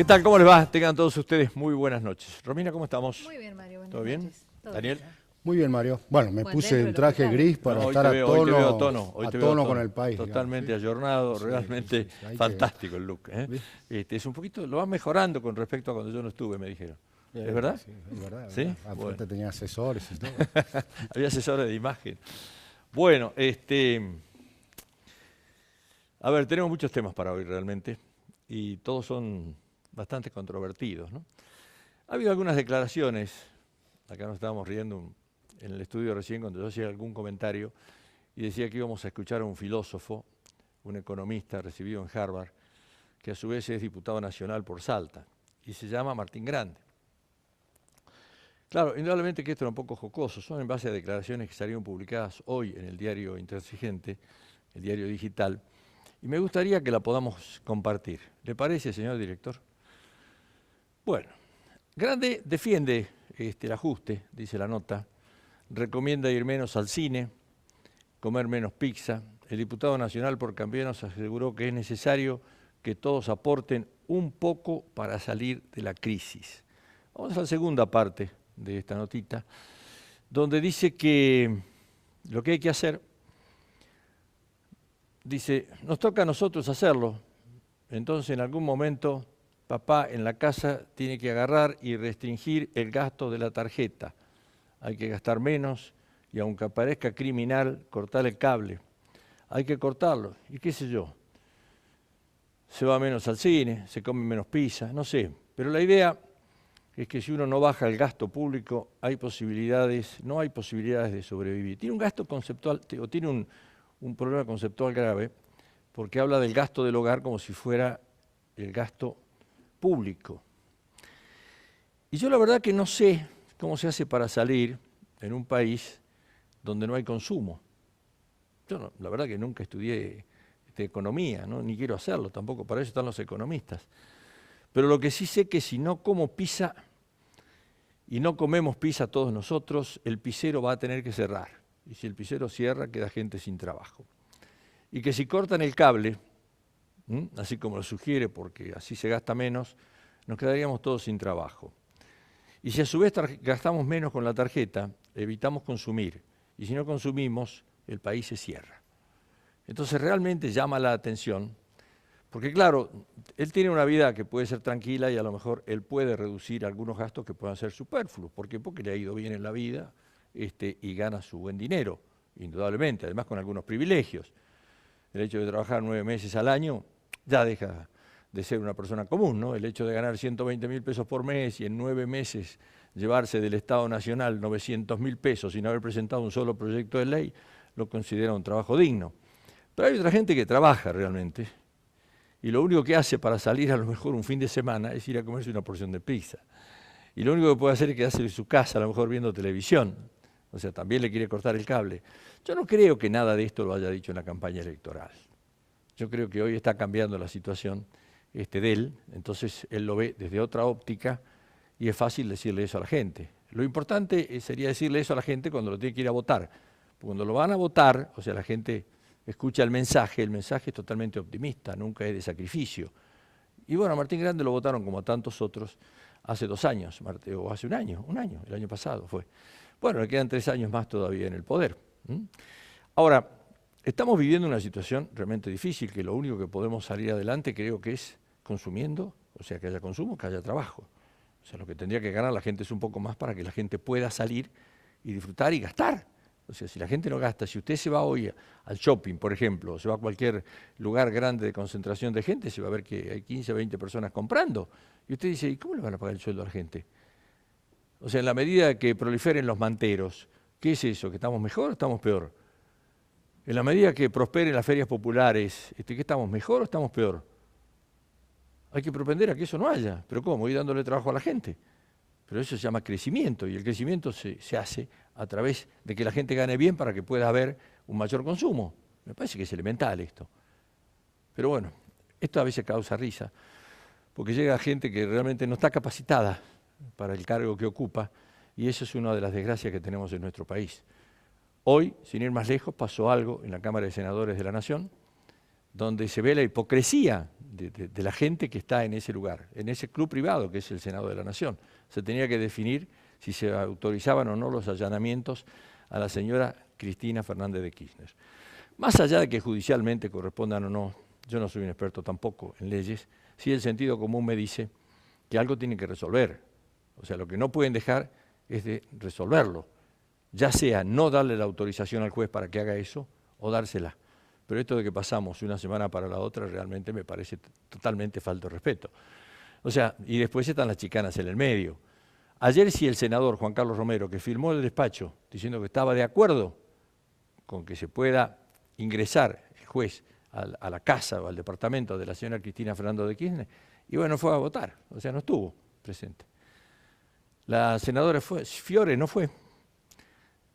¿Qué tal? ¿Cómo les va? Tengan todos ustedes muy buenas noches. Romina, ¿cómo estamos? Muy bien, Mario. ¿Todo bien? Noches. ¿Todo Daniel. bien? Muy bien, Mario. Bueno, me puse un traje gris para No, estar hoy te veo a tono. Hoy a te veo a tono tono con el país. Totalmente digamos, ¿sí? ayornado, Sí, realmente sí, hay fantástico el look. ¿Sí? Es un poquito, lo vas mejorando con respecto a cuando yo no estuve, me dijeron. ¿Es verdad? Sí, es verdad. ¿Sí? Aparte Bueno. tenía asesores y todo. Había asesores de imagen. Bueno, a ver, tenemos muchos temas para hoy realmente y todos son bastante controvertidos, ¿no? Ha habido algunas declaraciones, acá nos estábamos riendo en el estudio recién cuando yo hacía algún comentario y decía que íbamos a escuchar a un filósofo, un economista recibido en Harvard, que a su vez es diputado nacional por Salta y se llama Martín Grande. Claro, indudablemente que esto era un poco jocoso, son en base a declaraciones que salieron publicadas hoy en el diario Intransigente, el diario digital, y me gustaría que la podamos compartir. ¿Le parece, señor director? Bueno, Grande defiende el ajuste, dice la nota, recomienda ir menos al cine, comer menos pizza. El diputado nacional por Cambiemos aseguró que es necesario que todos aporten un poco para salir de la crisis. Vamos a la segunda parte de esta notita, donde dice que lo que hay que hacer, dice, nos toca a nosotros hacerlo, entonces en algún momento papá en la casa tiene que agarrar y restringir el gasto de la tarjeta. Hay que gastar menos y aunque parezca criminal, cortar el cable. Hay que cortarlo y qué sé yo. Se va menos al cine, se come menos pizza, no sé. Pero la idea es que si uno no baja el gasto público, no hay posibilidades de sobrevivir. Tiene un gasto conceptual, o tiene un problema conceptual grave, porque habla del gasto del hogar como si fuera el gasto público. Y yo la verdad que no sé cómo se hace para salir en un país donde no hay consumo. Yo no, la verdad que nunca estudié economía, ¿no? Ni quiero hacerlo tampoco, para eso están los economistas. Pero lo que sí sé que si no como pizza y no comemos pizza todos nosotros, el pizzero va a tener que cerrar. Y si el pizzero cierra, queda gente sin trabajo. Y que si cortan el cable, así como lo sugiere, porque así se gasta menos, nos quedaríamos todos sin trabajo. Y si a su vez gastamos menos con la tarjeta, evitamos consumir. Y si no consumimos, el país se cierra. Entonces realmente llama la atención, porque claro, él tiene una vida que puede ser tranquila y a lo mejor él puede reducir algunos gastos que puedan ser superfluos. ¿Por qué? Porque le ha ido bien en la vida y gana su buen dinero, indudablemente, además con algunos privilegios. El hecho de trabajar 9 meses al año ya deja de ser una persona común, ¿no? El hecho de ganar 120.000 pesos por mes y en 9 meses llevarse del Estado Nacional 900.000 pesos sin haber presentado un solo proyecto de ley, lo considera un trabajo digno. Pero hay otra gente que trabaja realmente y lo único que hace para salir a lo mejor un fin de semana es ir a comerse una porción de pizza. Y lo único que puede hacer es quedarse en su casa, a lo mejor viendo televisión. O sea, también le quiere cortar el cable. Yo no creo que nada de esto lo haya dicho en la campaña electoral. Yo creo que hoy está cambiando la situación de él, entonces él lo ve desde otra óptica y es fácil decirle eso a la gente. Lo importante sería decirle eso a la gente cuando lo tiene que ir a votar. Cuando lo van a votar, o sea, la gente escucha el mensaje es totalmente optimista, nunca es de sacrificio. Y bueno, a Martín Grande lo votaron como a tantos otros hace 2 años, o hace un año, el año pasado fue. Bueno, le quedan 3 años más todavía en el poder. Ahora, estamos viviendo una situación realmente difícil, que lo único que podemos salir adelante creo que es consumiendo, o sea, que haya consumo, que haya trabajo. O sea, lo que tendría que ganar la gente es un poco más para que la gente pueda salir y disfrutar y gastar. O sea, si la gente no gasta, si usted se va hoy al shopping, por ejemplo, o se va a cualquier lugar grande de concentración de gente, se va a ver que hay 15 o 20 personas comprando. Y usted dice, ¿y cómo le van a pagar el sueldo a la gente? O sea, en la medida que proliferen los manteros, ¿qué es eso? ¿Que estamos mejor o estamos peor? En la medida que prosperen las ferias populares, ¿qué estamos mejor o estamos peor? Hay que propender a que eso no haya. ¿Pero cómo? Ir dándole trabajo a la gente. Pero eso se llama crecimiento y el crecimiento se hace a través de que la gente gane bien para que pueda haber un mayor consumo. Me parece que es elemental esto. Pero bueno, esto a veces causa risa, porque llega gente que realmente no está capacitada para el cargo que ocupa y eso es una de las desgracias que tenemos en nuestro país. Hoy, sin ir más lejos, pasó algo en la Cámara de Senadores de la Nación, donde se ve la hipocresía de la gente que está en ese lugar, en ese club privado que es el Senado de la Nación. Se tenía que definir si se autorizaban o no los allanamientos a la señora Cristina Fernández de Kirchner. Más allá de que judicialmente correspondan o no, yo no soy un experto tampoco en leyes, sí el sentido común me dice que algo tienen que resolver. O sea, lo que no pueden dejar es de resolverlo, ya sea no darle la autorización al juez para que haga eso o dársela. Pero esto de que pasamos una semana para la otra realmente me parece totalmente falta de respeto. O sea, y después están las chicanas en el medio. Ayer sí el senador Juan Carlos Romero, que firmó el despacho diciendo que estaba de acuerdo con que se pueda ingresar el juez a la casa o al departamento de la señora Cristina Fernández de Kirchner, y bueno, fue a votar, o sea, no estuvo presente. La senadora Fiore no fue.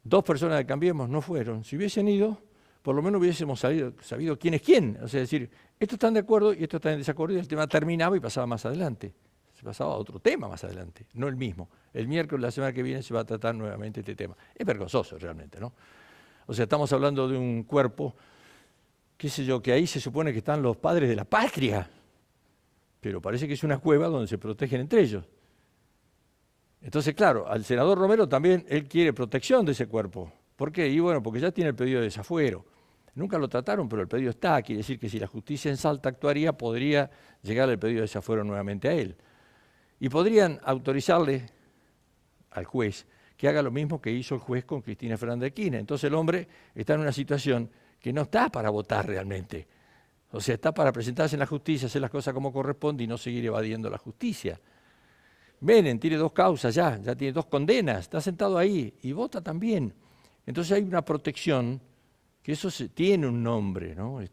2 personas de Cambiemos no fueron. Si hubiesen ido, por lo menos hubiésemos sabido quién es quién. O sea, decir, estos están de acuerdo y estos están en desacuerdo, y el tema terminaba y pasaba más adelante. Se pasaba a otro tema más adelante, no el mismo. El miércoles, la semana que viene, se va a tratar nuevamente este tema. Es vergonzoso realmente, ¿no? O sea, estamos hablando de un cuerpo, qué sé yo, que ahí se supone que están los padres de la patria, pero parece que es una cueva donde se protegen entre ellos. Entonces, claro, al senador Romero también, él quiere protección de ese cuerpo. ¿Por qué? Y bueno, porque ya tiene el pedido de desafuero. Nunca lo trataron, pero el pedido está. Quiere decir que si la justicia en Salta actuaría, podría llegar el pedido de desafuero nuevamente a él. Y podrían autorizarle al juez que haga lo mismo que hizo el juez con Cristina Fernández de Kirchner. Entonces el hombre está en una situación que no está para votar realmente. O sea, está para presentarse en la justicia, hacer las cosas como corresponde y no seguir evadiendo la justicia. Menem tiene 2 causas ya tiene 2 condenas, está sentado ahí y vota también. Entonces hay una protección, que eso tiene un nombre, ¿no? Es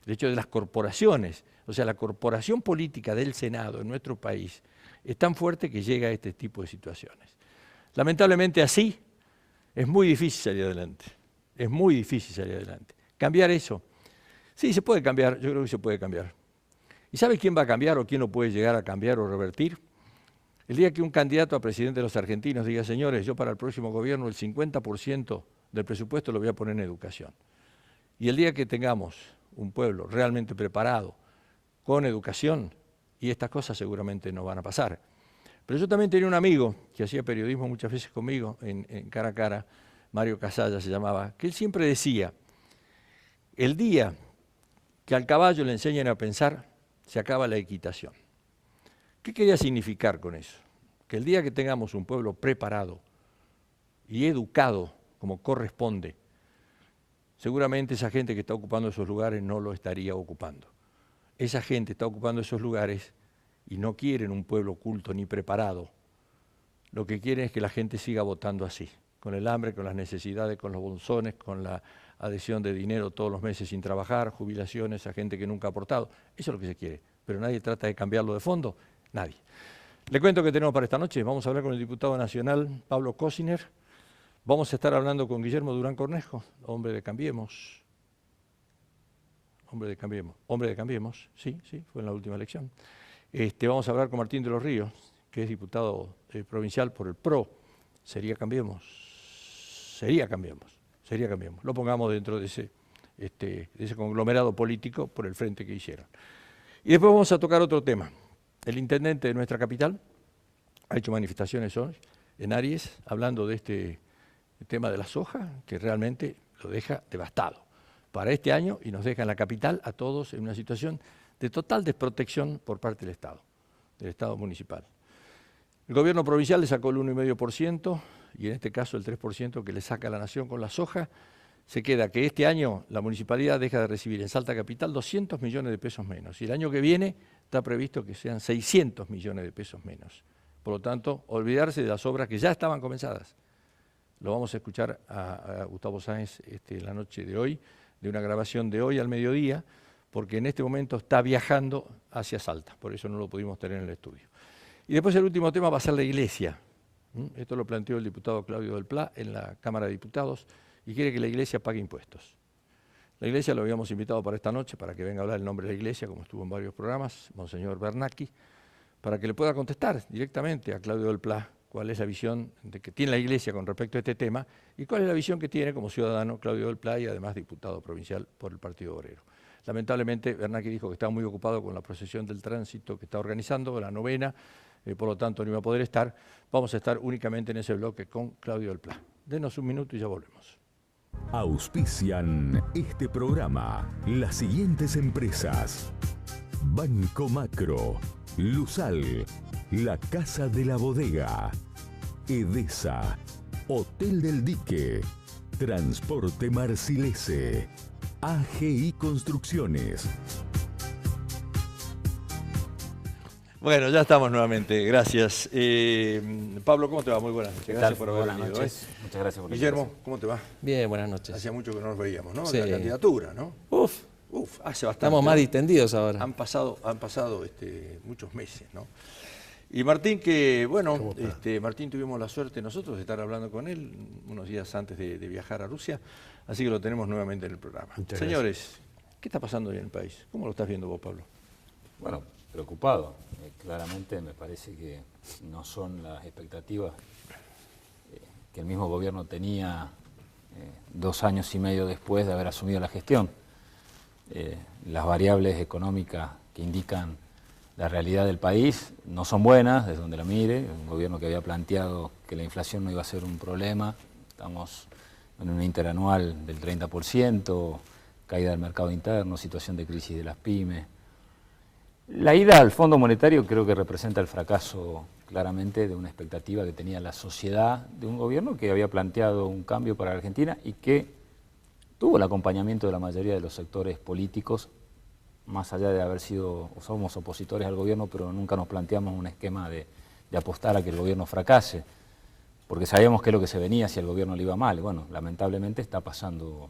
el hecho de las corporaciones. O sea, la corporación política del Senado en nuestro país es tan fuerte que llega a este tipo de situaciones. Lamentablemente así es muy difícil salir adelante. Es muy difícil salir adelante. ¿Cambiar eso? Sí, se puede cambiar, yo creo que se puede cambiar. ¿Y sabe quién va a cambiar o quién lo puede llegar a cambiar o revertir? El día que un candidato a presidente de los argentinos diga, señores, yo para el próximo gobierno el 50% del presupuesto lo voy a poner en educación. Y el día que tengamos un pueblo realmente preparado, con educación, y estas cosas seguramente no van a pasar. Pero yo también tenía un amigo que hacía periodismo muchas veces conmigo, en Cara a Cara, Mario Casalla se llamaba, que él siempre decía, el día que al caballo le enseñen a pensar, se acaba la equitación. ¿Qué quería significar con eso? Que el día que tengamos un pueblo preparado y educado como corresponde, seguramente esa gente que está ocupando esos lugares no lo estaría ocupando. Esa gente está ocupando esos lugares y no quieren un pueblo culto ni preparado. Lo que quieren es que la gente siga votando así, con el hambre, con las necesidades, con los bolsones, con la adhesión de dinero todos los meses sin trabajar, jubilaciones a gente que nunca ha aportado. Eso es lo que se quiere, pero nadie trata de cambiarlo de fondo. Nadie. Le cuento que tenemos para esta noche. Vamos a hablar con el diputado nacional Pablo Cosiner. Vamos a estar hablando con Guillermo Durán Cornejo, hombre de Cambiemos. Hombre de Cambiemos, sí, fue en la última elección. Vamos a hablar con Martín de los Ríos, que es diputado provincial por el PRO. Sería Cambiemos. Lo pongamos dentro de ese conglomerado político por el frente que hicieron. Y después vamos a tocar otro tema. El intendente de nuestra capital ha hecho manifestaciones hoy en Aries hablando de este tema de la soja, que realmente lo deja devastado para este año y nos deja en la capital a todos en una situación de total desprotección por parte del Estado municipal. El gobierno provincial le sacó el 1,5% y en este caso el 3% que le saca a la nación con la soja. Se queda que este año la municipalidad deja de recibir en Salta Capital 200 millones de pesos menos y el año que viene está previsto que sean 600 millones de pesos menos. Por lo tanto, olvidarse de las obras que ya estaban comenzadas. Lo vamos a escuchar a Gustavo Sáenz en la noche de hoy, de una grabación de hoy al mediodía, porque en este momento está viajando hacia Salta, por eso no lo pudimos tener en el estudio. Y después el último tema va a ser la iglesia. Esto lo planteó el diputado Claudio del Pla en la Cámara de Diputados, y quiere que la iglesia pague impuestos. La iglesia lo habíamos invitado para esta noche, para que venga a hablar el nombre de la iglesia, como estuvo en varios programas, Monseñor Bernacchi, para que le pueda contestar directamente a Claudio del Pla cuál es la visión que tiene la iglesia con respecto a este tema y cuál es la visión que tiene como ciudadano Claudio del Pla y además diputado provincial por el Partido Obrero. Lamentablemente, Bernanke dijo que estaba muy ocupado con la procesión del tránsito que está organizando, la novena, por lo tanto no iba a poder estar. Vamos a estar únicamente en ese bloque con Claudio del Pla. Denos un minuto y ya volvemos. Auspician este programa las siguientes empresas: Banco Macro, Lusal, La Casa de la Bodega, Edesa, Hotel del Dique, Transporte Marcilese, AGI Construcciones. Bueno, ya estamos nuevamente, gracias. Pablo, ¿cómo te va? Muy buenas noches. Gracias por haber venido. noches. Muchas gracias por la Guillermo, invitación. ¿cómo te va? Bien, buenas noches. Hacía mucho que no nos veíamos, ¿no? Sí. La candidatura, ¿no? Uf, Hace bastante. estamos más ¿no? distendidos ahora. Han pasado muchos meses, ¿no? Y Martín, que bueno, Martín tuvimos la suerte nosotros de estar hablando con él unos días antes de viajar a Rusia, así que lo tenemos nuevamente en el programa. Muchas Señores, ¿qué está pasando hoy en el país? ¿Cómo lo estás viendo vos, Pablo? Bueno, preocupado. Claramente me parece que no son las expectativas que el mismo gobierno tenía 2 años y medio después de haber asumido la gestión. Las variables económicas que indican la realidad del país no son buenas, desde donde la mire. Un gobierno que había planteado que la inflación no iba a ser un problema. Estamos en una interanual del 30%, caída del mercado interno, situación de crisis de las pymes. La ida al Fondo Monetario creo que representa el fracaso claramente de una expectativa que tenía la sociedad de un gobierno que había planteado un cambio para la Argentina y que tuvo el acompañamiento de la mayoría de los sectores políticos, más allá de haber sido, somos opositores al gobierno, pero nunca nos planteamos un esquema de apostar a que el gobierno fracase, porque sabíamos qué es lo que se venía si el gobierno le iba mal. Bueno, lamentablemente está pasando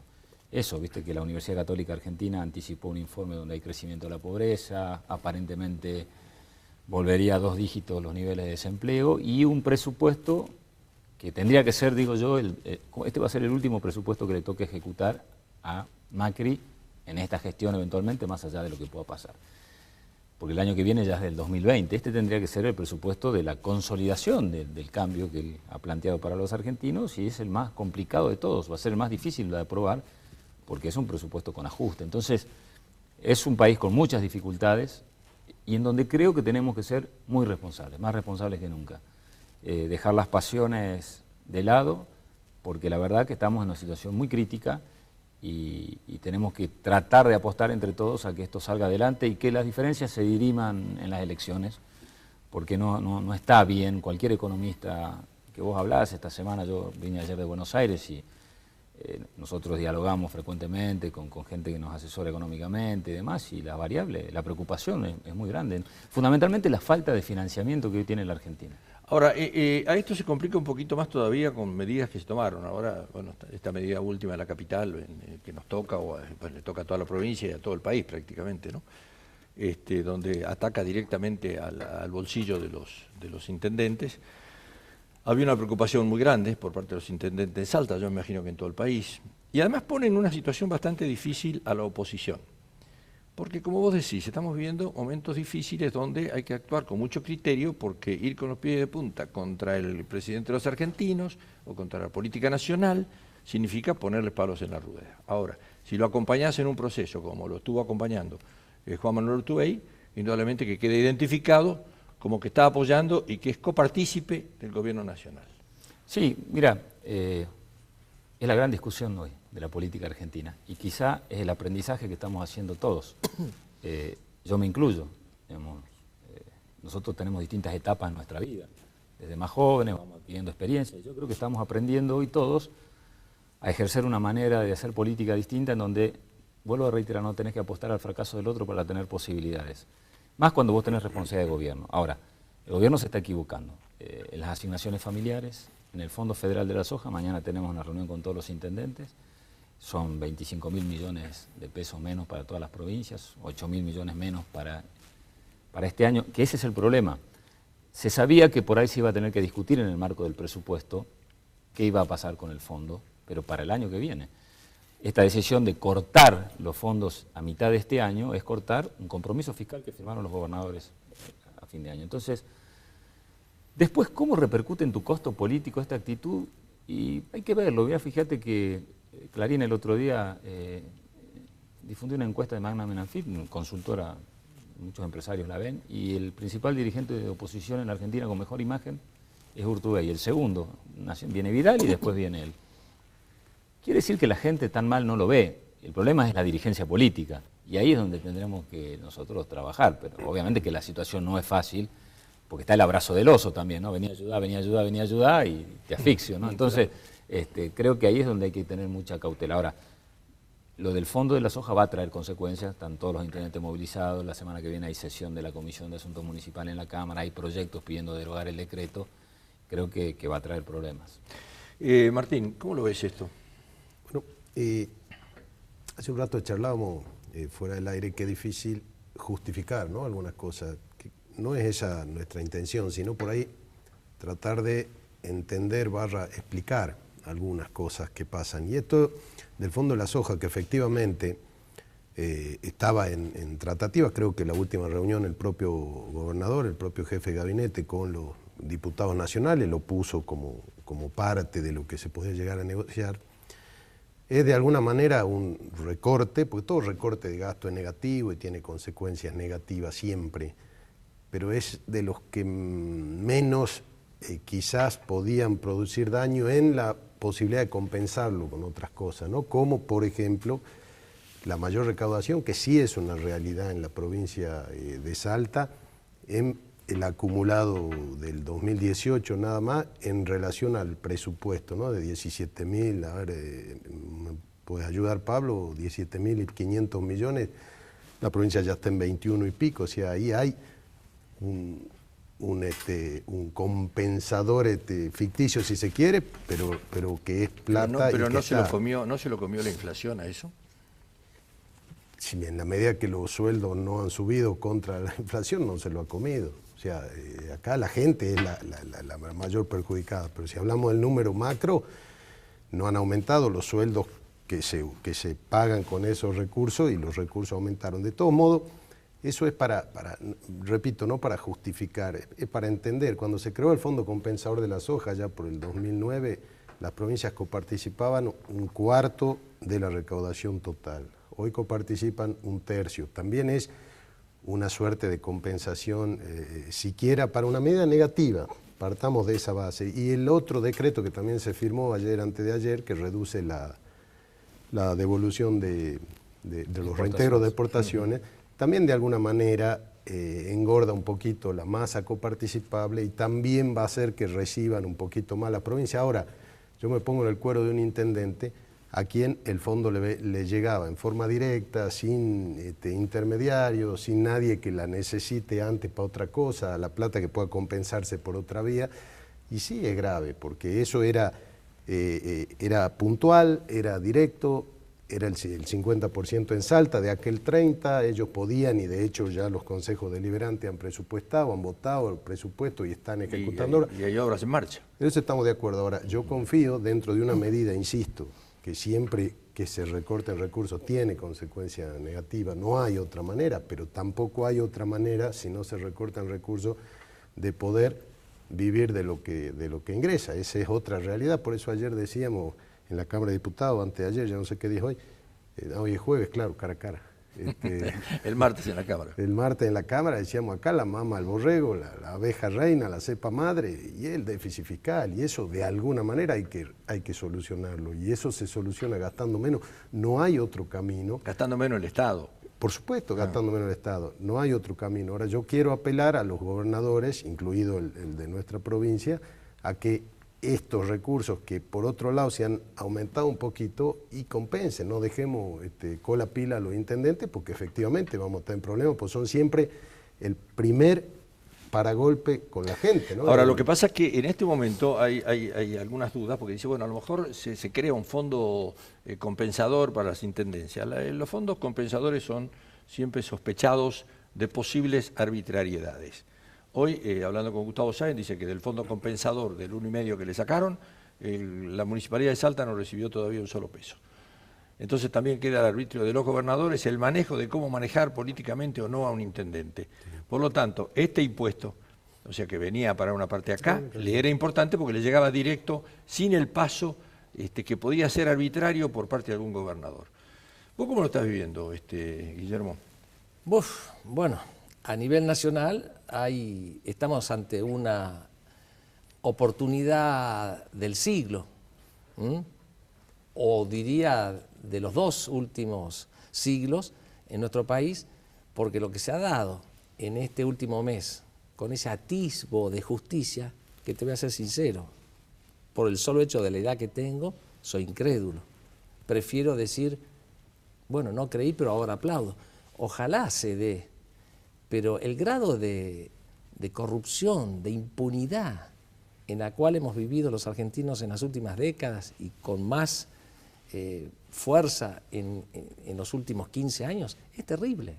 eso, viste que la Universidad Católica Argentina anticipó un informe donde hay crecimiento de la pobreza, aparentemente volvería a 2 dígitos los niveles de desempleo y un presupuesto que tendría que ser, digo yo, este va a ser el último presupuesto que le toque ejecutar a Macri en esta gestión eventualmente, más allá de lo que pueda pasar. Porque el año que viene ya es del 2020, este tendría que ser el presupuesto de la consolidación del cambio que él ha planteado para los argentinos y es el más complicado de todos, va a ser el más difícil de aprobar porque es un presupuesto con ajuste. Entonces, es un país con muchas dificultades y en donde creo que tenemos que ser muy responsables, más responsables que nunca. Dejar las pasiones de lado, porque la verdad que estamos en una situación muy crítica y tenemos que tratar de apostar entre todos a que esto salga adelante y que las diferencias se diriman en las elecciones, porque no está bien. Cualquier economista que vos hablás, esta semana yo vine ayer de Buenos Aires y nosotros dialogamos frecuentemente con gente que nos asesora económicamente y demás, y la variable, la preocupación es muy grande. Fundamentalmente la falta de financiamiento que hoy tiene la Argentina. Ahora, a esto se complica un poquito más todavía con medidas que se tomaron. Ahora, bueno, esta medida última de la capital que nos toca, pues le toca a toda la provincia y a todo el país prácticamente, ¿no? Donde ataca directamente al bolsillo de los intendentes. Había una preocupación muy grande por parte de los intendentes de Salta, yo me imagino que en todo el país, y además pone en una situación bastante difícil a la oposición. Porque como vos decís, estamos viviendo momentos difíciles donde hay que actuar con mucho criterio porque ir con los pies de punta contra el presidente de los argentinos o contra la política nacional significa ponerle palos en la rueda. Ahora, si lo acompañás en un proceso como lo estuvo acompañando Juan Manuel Urtubey, indudablemente que quede identificado como que está apoyando y que es copartícipe del gobierno nacional. Sí, mira, es la gran discusión hoy de la política argentina y quizá es el aprendizaje que estamos haciendo todos. Yo me incluyo. Nosotros tenemos distintas etapas en nuestra vida. Desde más jóvenes vamos adquiriendo experiencia. Yo creo que estamos aprendiendo hoy todos a ejercer una manera de hacer política distinta en donde, vuelvo a reiterar, no tenés que apostar al fracaso del otro para tener posibilidades. Más cuando vos tenés responsabilidad de gobierno. Ahora, el gobierno se está equivocando. En las asignaciones familiares, en el Fondo Federal de la Soja, mañana tenemos una reunión con todos los intendentes, son 25.000 millones de pesos menos para todas las provincias, 8.000 millones menos para este año, que ese es el problema. Se sabía que por ahí se iba a tener que discutir en el marco del presupuesto qué iba a pasar con el fondo, pero para el año que viene. Esta decisión de cortar los fondos a mitad de este año es cortar un compromiso fiscal que firmaron los gobernadores a fin de año. Entonces, después, ¿cómo repercute en tu costo político esta actitud? Y hay que verlo. Mira, fíjate que Clarín el otro día difundí una encuesta de Magna Menafit, consultora, muchos empresarios la ven, y el principal dirigente de oposición en la Argentina con mejor imagen es Urtubey. El segundo, viene Vidal y después viene él. Quiere decir que la gente tan mal no lo ve. El problema es la dirigencia política. Y ahí es donde tendremos que nosotros trabajar. Pero obviamente que la situación no es fácil, porque está el abrazo del oso también, ¿no? Venía a ayudar, venía a ayudar, venía a ayudar y te asfixio, ¿no? Entonces, creo que ahí es donde hay que tener mucha cautela. Ahora, lo del fondo de la soja va a traer consecuencias, están todos los intendentes movilizados, la semana que viene hay sesión de la Comisión de Asuntos Municipales en la Cámara, hay proyectos pidiendo derogar el decreto, creo que va a traer problemas. Martín, ¿cómo lo ves esto? Bueno, hace un rato charlábamos fuera del aire que es difícil justificar, ¿no?, algunas cosas. Que no es esa nuestra intención, sino por ahí tratar de entender / explicar algunas cosas que pasan. Y esto del fondo de la soja, que efectivamente estaba en tratativas, creo que la última reunión el propio gobernador, el propio jefe de gabinete con los diputados nacionales lo puso como parte de lo que se podía llegar a negociar. Es de alguna manera un recorte, porque todo recorte de gasto es negativo y tiene consecuencias negativas siempre, pero es de los que menos quizás podían producir daño en la posibilidad de compensarlo con otras cosas, ¿no? Como por ejemplo la mayor recaudación, que sí es una realidad en la provincia de Salta, en el acumulado del 2018 nada más en relación al presupuesto, ¿no?, de 17.000, a ver, ¿me puedes ayudar, Pablo? 17.500 millones, la provincia ya está en 21 y pico, o sea, ahí hay un compensador ficticio, si se quiere, pero que es plata. Pero no se lo comió la inflación a eso. Si en la medida que los sueldos no han subido contra la inflación, no se lo ha comido. O sea, acá la gente es la mayor perjudicada, pero si hablamos del número macro, no han aumentado los sueldos que se pagan con esos recursos y los recursos aumentaron. De todos modos, eso es repito, no para justificar, es para entender. Cuando se creó el Fondo Compensador de la Soja, ya por el 2009, las provincias coparticipaban 1/4 de la recaudación total. Hoy coparticipan 1/3. También es una suerte de compensación, siquiera para una medida negativa. Partamos de esa base. Y el otro decreto que también se firmó ayer, antes de ayer, que reduce la devolución de los reintegros de exportaciones, también de alguna manera engorda un poquito la masa coparticipable y también va a hacer que reciban un poquito más la provincia. Ahora, yo me pongo en el cuero de un intendente a quien el fondo le llegaba en forma directa, sin intermediarios, sin nadie que la necesite antes para otra cosa, la plata que pueda compensarse por otra vía. Y sí es grave, porque eso era puntual, era directo, era el 50% en Salta, de aquel 30%, ellos podían, y de hecho ya los consejos deliberantes han presupuestado, han votado el presupuesto y están ejecutando. Y hay obras en marcha. En eso estamos de acuerdo. Ahora, yo confío dentro de una medida, insisto, que siempre que se recorten recursos tiene consecuencia negativa, no hay otra manera, pero tampoco hay otra manera, si no se recortan recursos, de poder vivir de lo que ingresa. Esa es otra realidad. Por eso ayer decíamos en la Cámara de Diputados, antes de ayer, ya no sé qué dijo hoy, hoy es jueves, claro, cara a cara. El martes en la Cámara. El martes en la Cámara decíamos acá la mama al borrego, la abeja reina, la cepa madre y el déficit fiscal, y eso de alguna manera hay que solucionarlo, y eso se soluciona gastando menos. No hay otro camino. Gastando menos el Estado. Por supuesto, gastando menos el Estado. No hay otro camino. Ahora yo quiero apelar a los gobernadores, incluido el de nuestra provincia, a que estos recursos que por otro lado se han aumentado un poquito y compensen, no dejemos con la pila a los intendentes, porque efectivamente vamos a estar en problemas, pues son siempre el primer paragolpe con la gente, ¿no? Ahora, lo que pasa es que en este momento hay algunas dudas, porque dice, bueno, a lo mejor se crea un fondo compensador para las intendencias. Los fondos compensadores son siempre sospechados de posibles arbitrariedades. Hoy, hablando con Gustavo Sáenz, dice que del fondo compensador del 1,5 que le sacaron, la Municipalidad de Salta no recibió todavía un solo peso. Entonces también queda al arbitrio de los gobernadores el manejo de cómo manejar políticamente o no a un intendente. Por lo tanto, este impuesto, o sea que venía para una parte acá, le era importante porque le llegaba directo, sin el paso que podía ser arbitrario por parte de algún gobernador. ¿Vos cómo lo estás viviendo, Guillermo? Bueno, a nivel nacional estamos ante una oportunidad del siglo, o diría de los 2 últimos siglos en nuestro país, porque lo que se ha dado en este último mes, con ese atisbo de justicia, que te voy a ser sincero, por el solo hecho de la edad que tengo, soy incrédulo. Prefiero decir, bueno, no creí, pero ahora aplaudo. Ojalá se dé, pero el grado de corrupción, de impunidad en la cual hemos vivido los argentinos en las últimas décadas y con más fuerza en los últimos 15 años, es terrible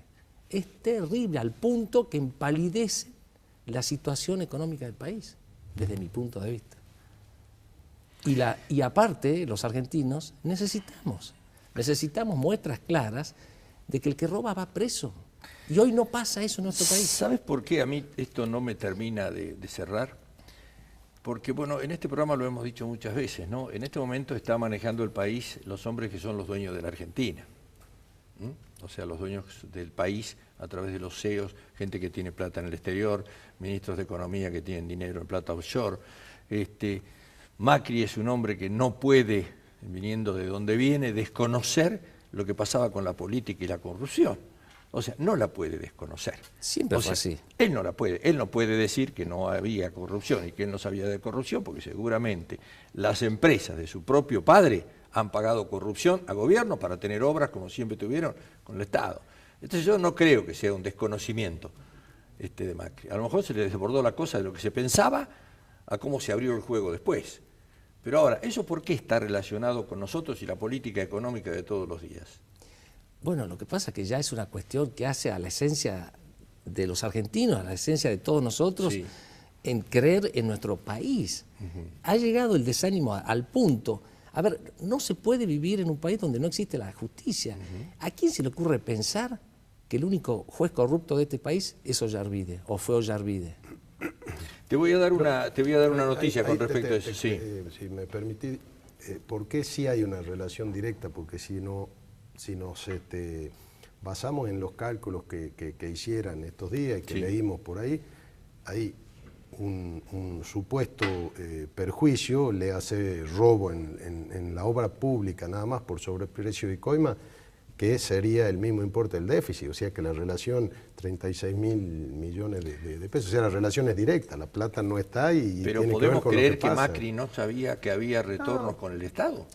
al punto que empalidece la situación económica del país, desde mi punto de vista. Y aparte, los argentinos necesitamos muestras claras de que el que roba va preso. Y hoy no pasa eso en nuestro país. ¿Sabes por qué a mí esto no me termina de cerrar? Porque, bueno, en este programa lo hemos dicho muchas veces, ¿no? En este momento está manejando el país los hombres que son los dueños de la Argentina. O sea, los dueños del país a través de los CEOs, gente que tiene plata en el exterior, ministros de Economía que tienen dinero en plata offshore. Macri es un hombre que no puede, viniendo de donde viene, desconocer lo que pasaba con la política y la corrupción. O sea, no la puede desconocer. Siempre fue así. Él no puede decir que no había corrupción y que él no sabía de corrupción, porque seguramente las empresas de su propio padre han pagado corrupción a gobierno para tener obras como siempre tuvieron con el Estado. Entonces yo no creo que sea un desconocimiento de Macri. A lo mejor se le desbordó la cosa de lo que se pensaba a cómo se abrió el juego después. Pero ahora, ¿eso por qué está relacionado con nosotros y la política económica de todos los días? Bueno, lo que pasa es que ya es una cuestión que hace a la esencia de los argentinos, a la esencia de todos nosotros, sí, en creer en nuestro país. Ha llegado el desánimo al punto. A ver, no se puede vivir en un país donde no existe la justicia. ¿A quién se le ocurre pensar que el único juez corrupto de este país es Ollarvide, o fue Ollarvide? Te voy a dar una noticia con respecto a eso. Sí. Si me permitís, ¿por qué sí hay una relación directa? Porque si nos basamos en los cálculos que hicieran estos días y que leímos por ahí, hay un supuesto perjuicio, le hace robo en la obra pública nada más por sobreprecio y coima, que sería el mismo importe del déficit, o sea que la relación 36.000 millones de pesos, o sea la relación es directa, la plata no está y pero tiene que ver ¿podemos con creer lo que pasa. Macri no sabía que había retornos con el Estado?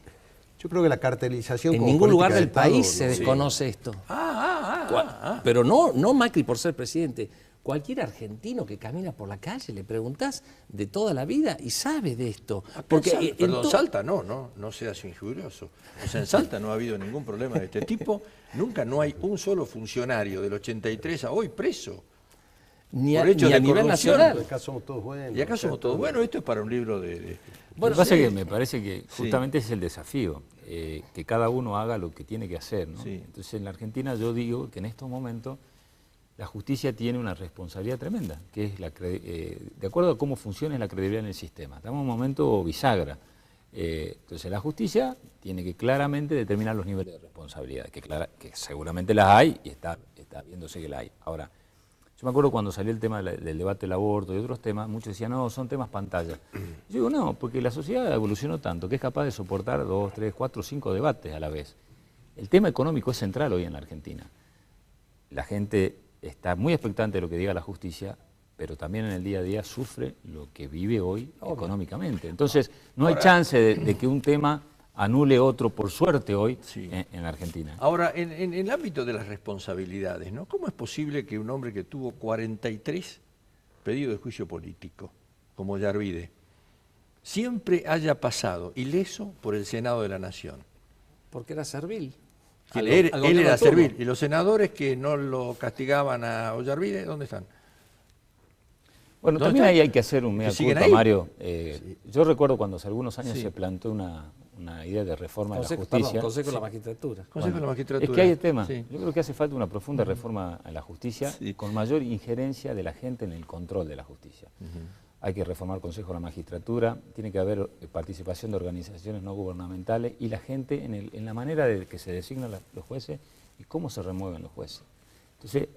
Yo creo que la cartelización en ningún lugar del país Estado, se desconoce esto. Ah. Pero no Macri por ser presidente. Cualquier argentino que camina por la calle le preguntás de toda la vida y sabe de esto. Porque Perdón, Salta no seas injurioso. O sea, en Salta no ha habido ningún problema de este tipo. Nunca no hay un solo funcionario del 83 a hoy preso. Ni a nivel nacional. Acá somos todos buenos. Y acá somos todos buenos. Esto es para un libro de... Bueno, lo que pasa es que me parece que justamente ese es el desafío, que cada uno haga lo que tiene que hacer, ¿no? Sí. Entonces en la Argentina yo digo que en estos momentos la justicia tiene una responsabilidad tremenda, que es de acuerdo a cómo funciona la credibilidad en el sistema. Estamos en un momento bisagra. Entonces la justicia tiene que claramente determinar los niveles de responsabilidad, que seguramente las hay y está viéndose que la hay. Ahora, yo me acuerdo cuando salió el tema del debate del aborto y otros temas, muchos decían, no, son temas pantalla. Yo digo, no, porque la sociedad evolucionó tanto que es capaz de soportar 2, 3, 4, 5 debates a la vez. El tema económico es central hoy en la Argentina. La gente está muy expectante de lo que diga la justicia, pero también en el día a día sufre lo que vive hoy económicamente. Entonces, no hay chance de que un tema anule otro, por suerte, hoy en la Argentina. Ahora, en el ámbito de las responsabilidades, ¿no? ¿Cómo es posible que un hombre que tuvo 43 pedidos de juicio político, como Ollarvide, siempre haya pasado ileso por el Senado de la Nación? Porque era servil. Él era servil. ¿Y los senadores que no lo castigaban a Ollarvide, dónde están? Bueno, también ahí hay que hacer un mea culpa, Mario. Yo recuerdo cuando hace algunos años se planteó una idea de reforma de la justicia. Consejo de la Magistratura. Consejo de la Magistratura. Es que hay el tema. Yo creo que hace falta una profunda reforma en la justicia con mayor injerencia de la gente en el control de la justicia. hay que reformar el Consejo de la Magistratura, tiene que haber participación de organizaciones no gubernamentales y la gente en la manera de que se designan los jueces y cómo se remueven los jueces. Entonces,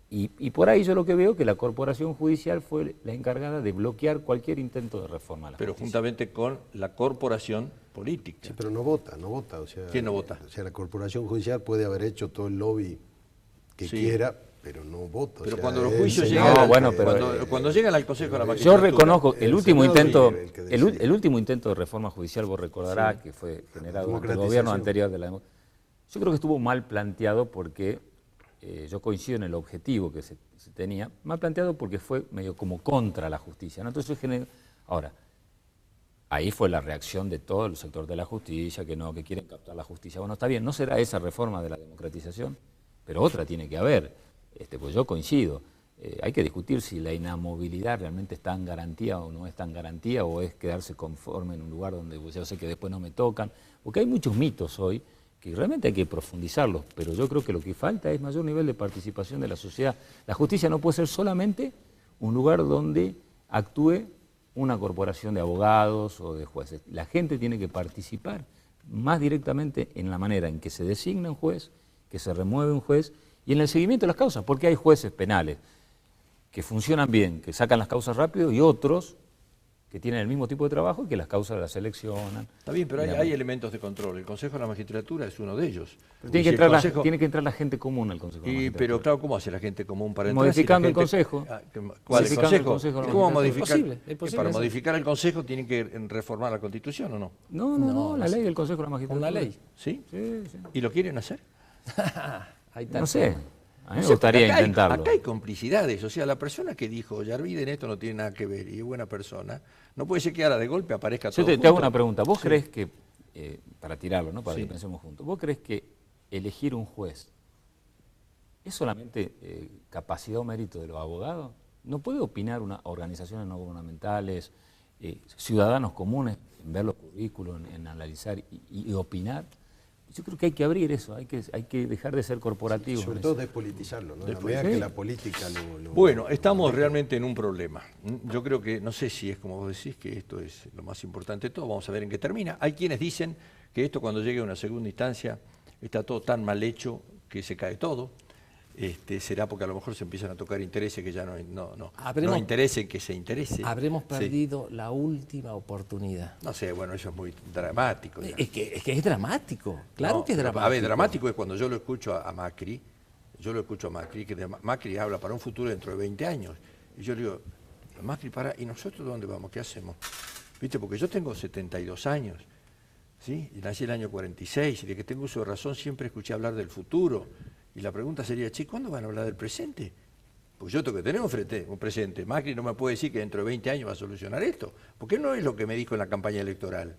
y por ahí yo lo que veo es que la Corporación Judicial fue la encargada de bloquear cualquier intento de reforma a la Pero justicia. juntamente con la corporación política. Sí, pero no vota. O sea, ¿Quién no vota? O sea, la Corporación Judicial puede haber hecho todo el lobby que Sí. quiera, pero no vota. Pero o sea, cuando los el juicios Senado llegan, No, bueno, pero, cuando llegan al Consejo de la Yo Magistratura... reconozco, el último Senado intento, es el que decide. el último intento de reforma judicial, vos recordarás que fue generado durante el gobierno anterior de la yo creo que estuvo mal planteado porque yo coincido en el objetivo que se tenía, mal planteado porque fue medio como contra la justicia, ¿no? Entonces ahora, ahí fue la reacción de todo el sector de la justicia, que no, que quieren captar la justicia. Bueno, está bien, no será esa reforma de la democratización, pero otra tiene que haber, pues yo coincido. Hay que discutir si la inamovilidad realmente está en garantía o no está en garantía, o es quedarse conforme en un lugar donde pues, yo sé que después no me tocan, porque hay muchos mitos hoy que realmente hay que profundizarlos, pero yo creo que lo que falta es mayor nivel de participación de la sociedad. La justicia no puede ser solamente un lugar donde actúe una corporación de abogados o de jueces. La gente tiene que participar más directamente en la manera en que se designa un juez, que se remueve un juez y en el seguimiento de las causas, porque hay jueces penales que funcionan bien, que sacan las causas rápido y otros que tienen el mismo tipo de trabajo y que las causas las seleccionan. Está bien, pero hay elementos de control. El Consejo de la Magistratura es uno de ellos. Pero tiene, tiene que entrar la gente común al Consejo de la Magistratura. Pero claro, ¿cómo hace la gente común para entrar? Modificando si la gente, el Consejo. ¿Cuál es el Modificando el Consejo? Consejo de la ¿Cómo Magistratura. modificar? Es posible Para eso. modificar el Consejo tienen que reformar la Constitución, ¿o no? No, la ley del Consejo de la Magistratura. Una ley. ¿Sí? Sí, sí. ¿Y lo quieren hacer? Ahí está. No sé, a mí me O sea, gustaría acá intentarlo. Acá hay complicidades, o sea, la persona que dijo, Yarviden esto no tiene nada que ver y es buena persona, no puede ser que ahora de golpe aparezca todo Yo te hago junto. una pregunta. ¿Vos Sí. crees que, para tirarlo, ¿no? Para Sí. que pensemos juntos, ¿vos crees que elegir un juez es solamente capacidad o mérito de los abogados? ¿No puede opinar organizaciones no gubernamentales, ciudadanos comunes, en ver los currículos, en analizar y opinar? Yo creo que hay que abrir eso, hay que dejar de ser corporativos. Sobre todo despolitizarlo, ¿no? En la medida Sí. que la política lo... Bueno, estamos realmente en un problema. Yo creo que, no sé si es como vos decís, que esto es lo más importante de todo, vamos a ver en qué termina. Hay quienes dicen que esto cuando llegue a una segunda instancia está todo tan mal hecho que se cae todo. Será porque a lo mejor se empiezan a tocar intereses que ya no interesen que se interese. Habremos Sí. perdido la última oportunidad. No sé, bueno, eso es muy dramático. ya. Es que es dramático, claro No, que es pero, dramático. A ver, dramático es cuando yo lo escucho a Macri, que Macri habla para un futuro dentro de 20 años. Y yo le digo, Macri, ¿y nosotros dónde vamos? ¿Qué hacemos? ¿Viste? Porque yo tengo 72 años, ¿sí? Y nací el año 46, y de que tengo uso de razón siempre escuché hablar del futuro. Y la pregunta sería, che, ¿cuándo van a hablar del presente? Pues yo tengo que tener un presente. Macri no me puede decir que dentro de 20 años va a solucionar esto, porque no es lo que me dijo en la campaña electoral.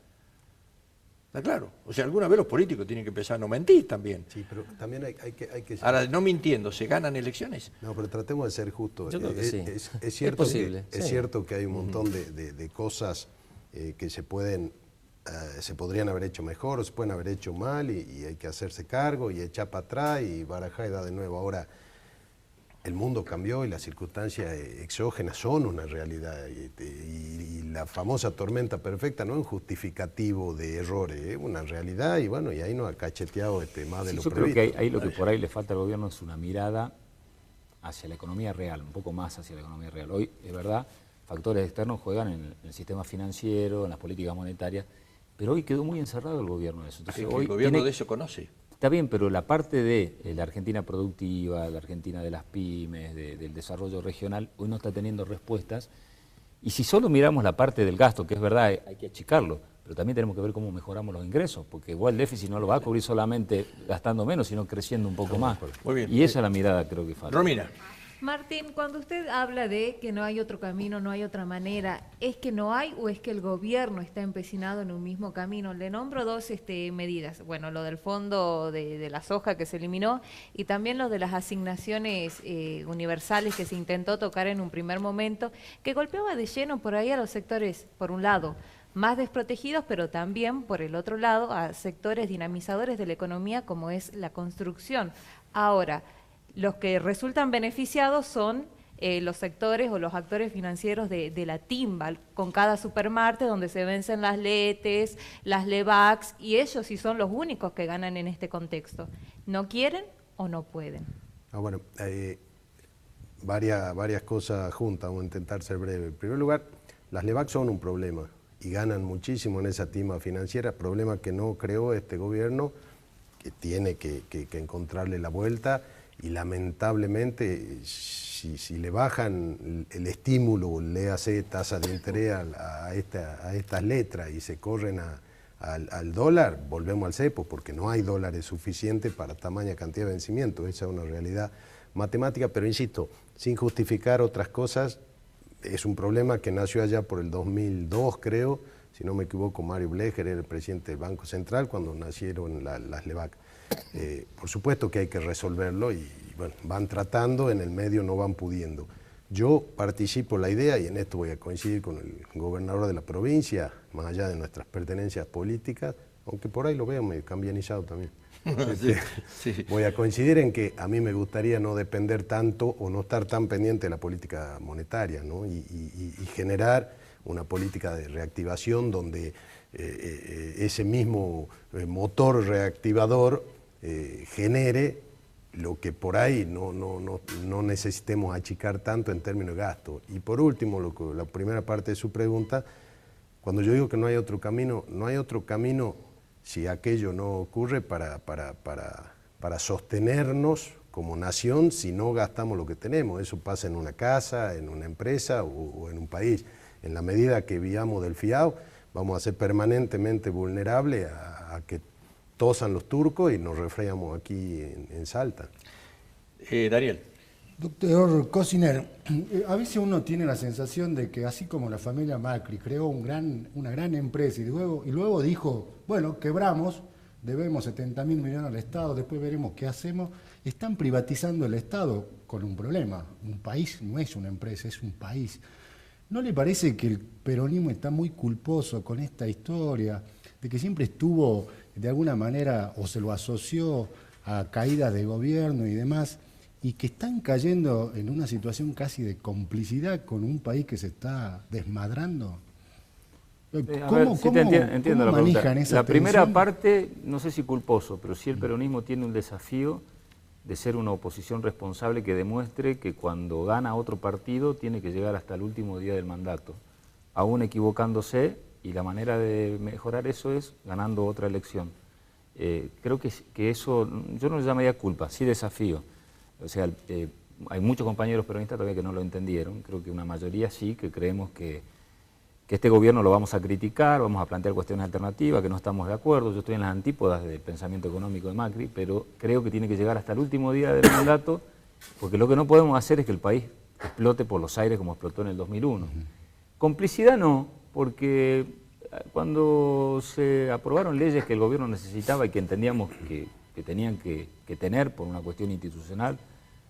¿Está claro? O sea, alguna vez los políticos tienen que empezar a no mentir también. Sí, pero también hay que... Ahora, no mintiendo, ¿se ganan elecciones? No, pero tratemos de ser justos. Yo creo que sí. Es cierto, Es posible, es sí. cierto que hay un montón de cosas que se podrían haber hecho mejor o se pueden haber hecho mal y hay que hacerse cargo y echar para atrás y barajar y dar de nuevo. Ahora, el mundo cambió y las circunstancias exógenas son una realidad y la famosa tormenta perfecta no es un justificativo de errores, es una realidad y bueno, y ahí nos ha cacheteado más de Sí, lo yo creo previsto. que ahí lo que por ahí le falta al gobierno es una mirada hacia la economía real, un poco más hacia la economía real. Hoy, es verdad, factores externos juegan en el sistema financiero, en las políticas monetarias, pero hoy quedó muy encerrado el gobierno de eso. Entonces, Es que hoy el gobierno tiene- de eso conoce. Está bien, pero la parte de la Argentina productiva, la Argentina de las pymes, del desarrollo regional, hoy no está teniendo respuestas. Y si solo miramos la parte del gasto, que es verdad, hay que achicarlo, pero también tenemos que ver cómo mejoramos los ingresos, porque igual el déficit no lo va a cubrir solamente gastando menos, sino creciendo un poco más. Muy bien. Y esa es la mirada creo que falta. Romina, Martín, cuando usted habla de que no hay otro camino, no hay otra manera, ¿es que no hay o es que el gobierno está empecinado en un mismo camino? Le nombro dos medidas. Bueno, lo del fondo de la soja que se eliminó y también lo de las asignaciones universales que se intentó tocar en un primer momento, que golpeaba de lleno por ahí a los sectores, por un lado, más desprotegidos, pero también, por el otro lado, a sectores dinamizadores de la economía como es la construcción. Ahora, los que resultan beneficiados son los sectores o los actores financieros de la timba, con cada supermarket donde se vencen las LETES, las LEVAX, y ellos sí son los únicos que ganan en este contexto. ¿No quieren o no pueden? Bueno, varias cosas juntas, vamos a intentar ser breve. En primer lugar, las LEVAX son un problema y ganan muchísimo en esa timba financiera, problema que no creó este gobierno, que tiene que encontrarle la vuelta, y lamentablemente si le bajan el estímulo, léase tasa de interés a estas letras y se corren al dólar, volvemos al cepo, porque no hay dólares suficientes para tamaña cantidad de vencimiento. Esa es una realidad matemática, pero insisto, sin justificar otras cosas, es un problema que nació allá por el 2002, creo, si no me equivoco. Mario Blecher era el presidente del Banco Central cuando nacieron las LEVAC. Por supuesto que hay que resolverlo y bueno, van tratando, en el medio no van pudiendo. Yo participo en la idea, y en esto voy a coincidir con el gobernador de la provincia, más allá de nuestras pertenencias políticas, aunque por ahí lo veo medio cambianizado también. Sí. Voy a coincidir en que a mí me gustaría no depender tanto o no estar tan pendiente de la política monetaria, ¿no? y generar una política de reactivación donde ese mismo motor reactivador genere lo que por ahí no necesitemos achicar tanto en términos de gasto. Y por último, la primera parte de su pregunta, cuando yo digo que no hay otro camino, no hay otro camino si aquello no ocurre para sostenernos como nación si no gastamos lo que tenemos. Eso pasa en una casa, en una empresa o en un país. En la medida que vivamos del fiado, vamos a ser permanentemente vulnerables a que tosan los turcos y nos resfriamos aquí en Salta. Daniel. Doctor Cosiner, a veces uno tiene la sensación de que así como la familia Macri creó una gran empresa y luego dijo, bueno, quebramos, debemos 70.000 millones al Estado, después veremos qué hacemos, están privatizando el Estado con un problema. Un país no es una empresa, es un país. ¿No le parece que el peronismo está muy culposo con esta historia, de que siempre estuvo de alguna manera o se lo asoció a caídas de gobierno y demás, y que están cayendo en una situación casi de complicidad con un país que se está desmadrando? ¿Cómo entiendo la manejan esa La primera tensión? parte, no sé si culposo, pero sí el peronismo tiene un desafío de ser una oposición responsable que demuestre que cuando gana otro partido tiene que llegar hasta el último día del mandato, aún equivocándose, y la manera de mejorar eso es ganando otra elección. Creo que eso, yo no le llamaría culpa, sí desafío. O sea, hay muchos compañeros peronistas todavía que no lo entendieron, creo que una mayoría sí, que creemos que este gobierno lo vamos a criticar, vamos a plantear cuestiones alternativas, que no estamos de acuerdo. Yo estoy en las antípodas del pensamiento económico de Macri, pero creo que tiene que llegar hasta el último día del mandato, porque lo que no podemos hacer es que el país explote por los aires como explotó en el 2001. Complicidad no, porque cuando se aprobaron leyes que el gobierno necesitaba y que entendíamos que tenían que tener por una cuestión institucional,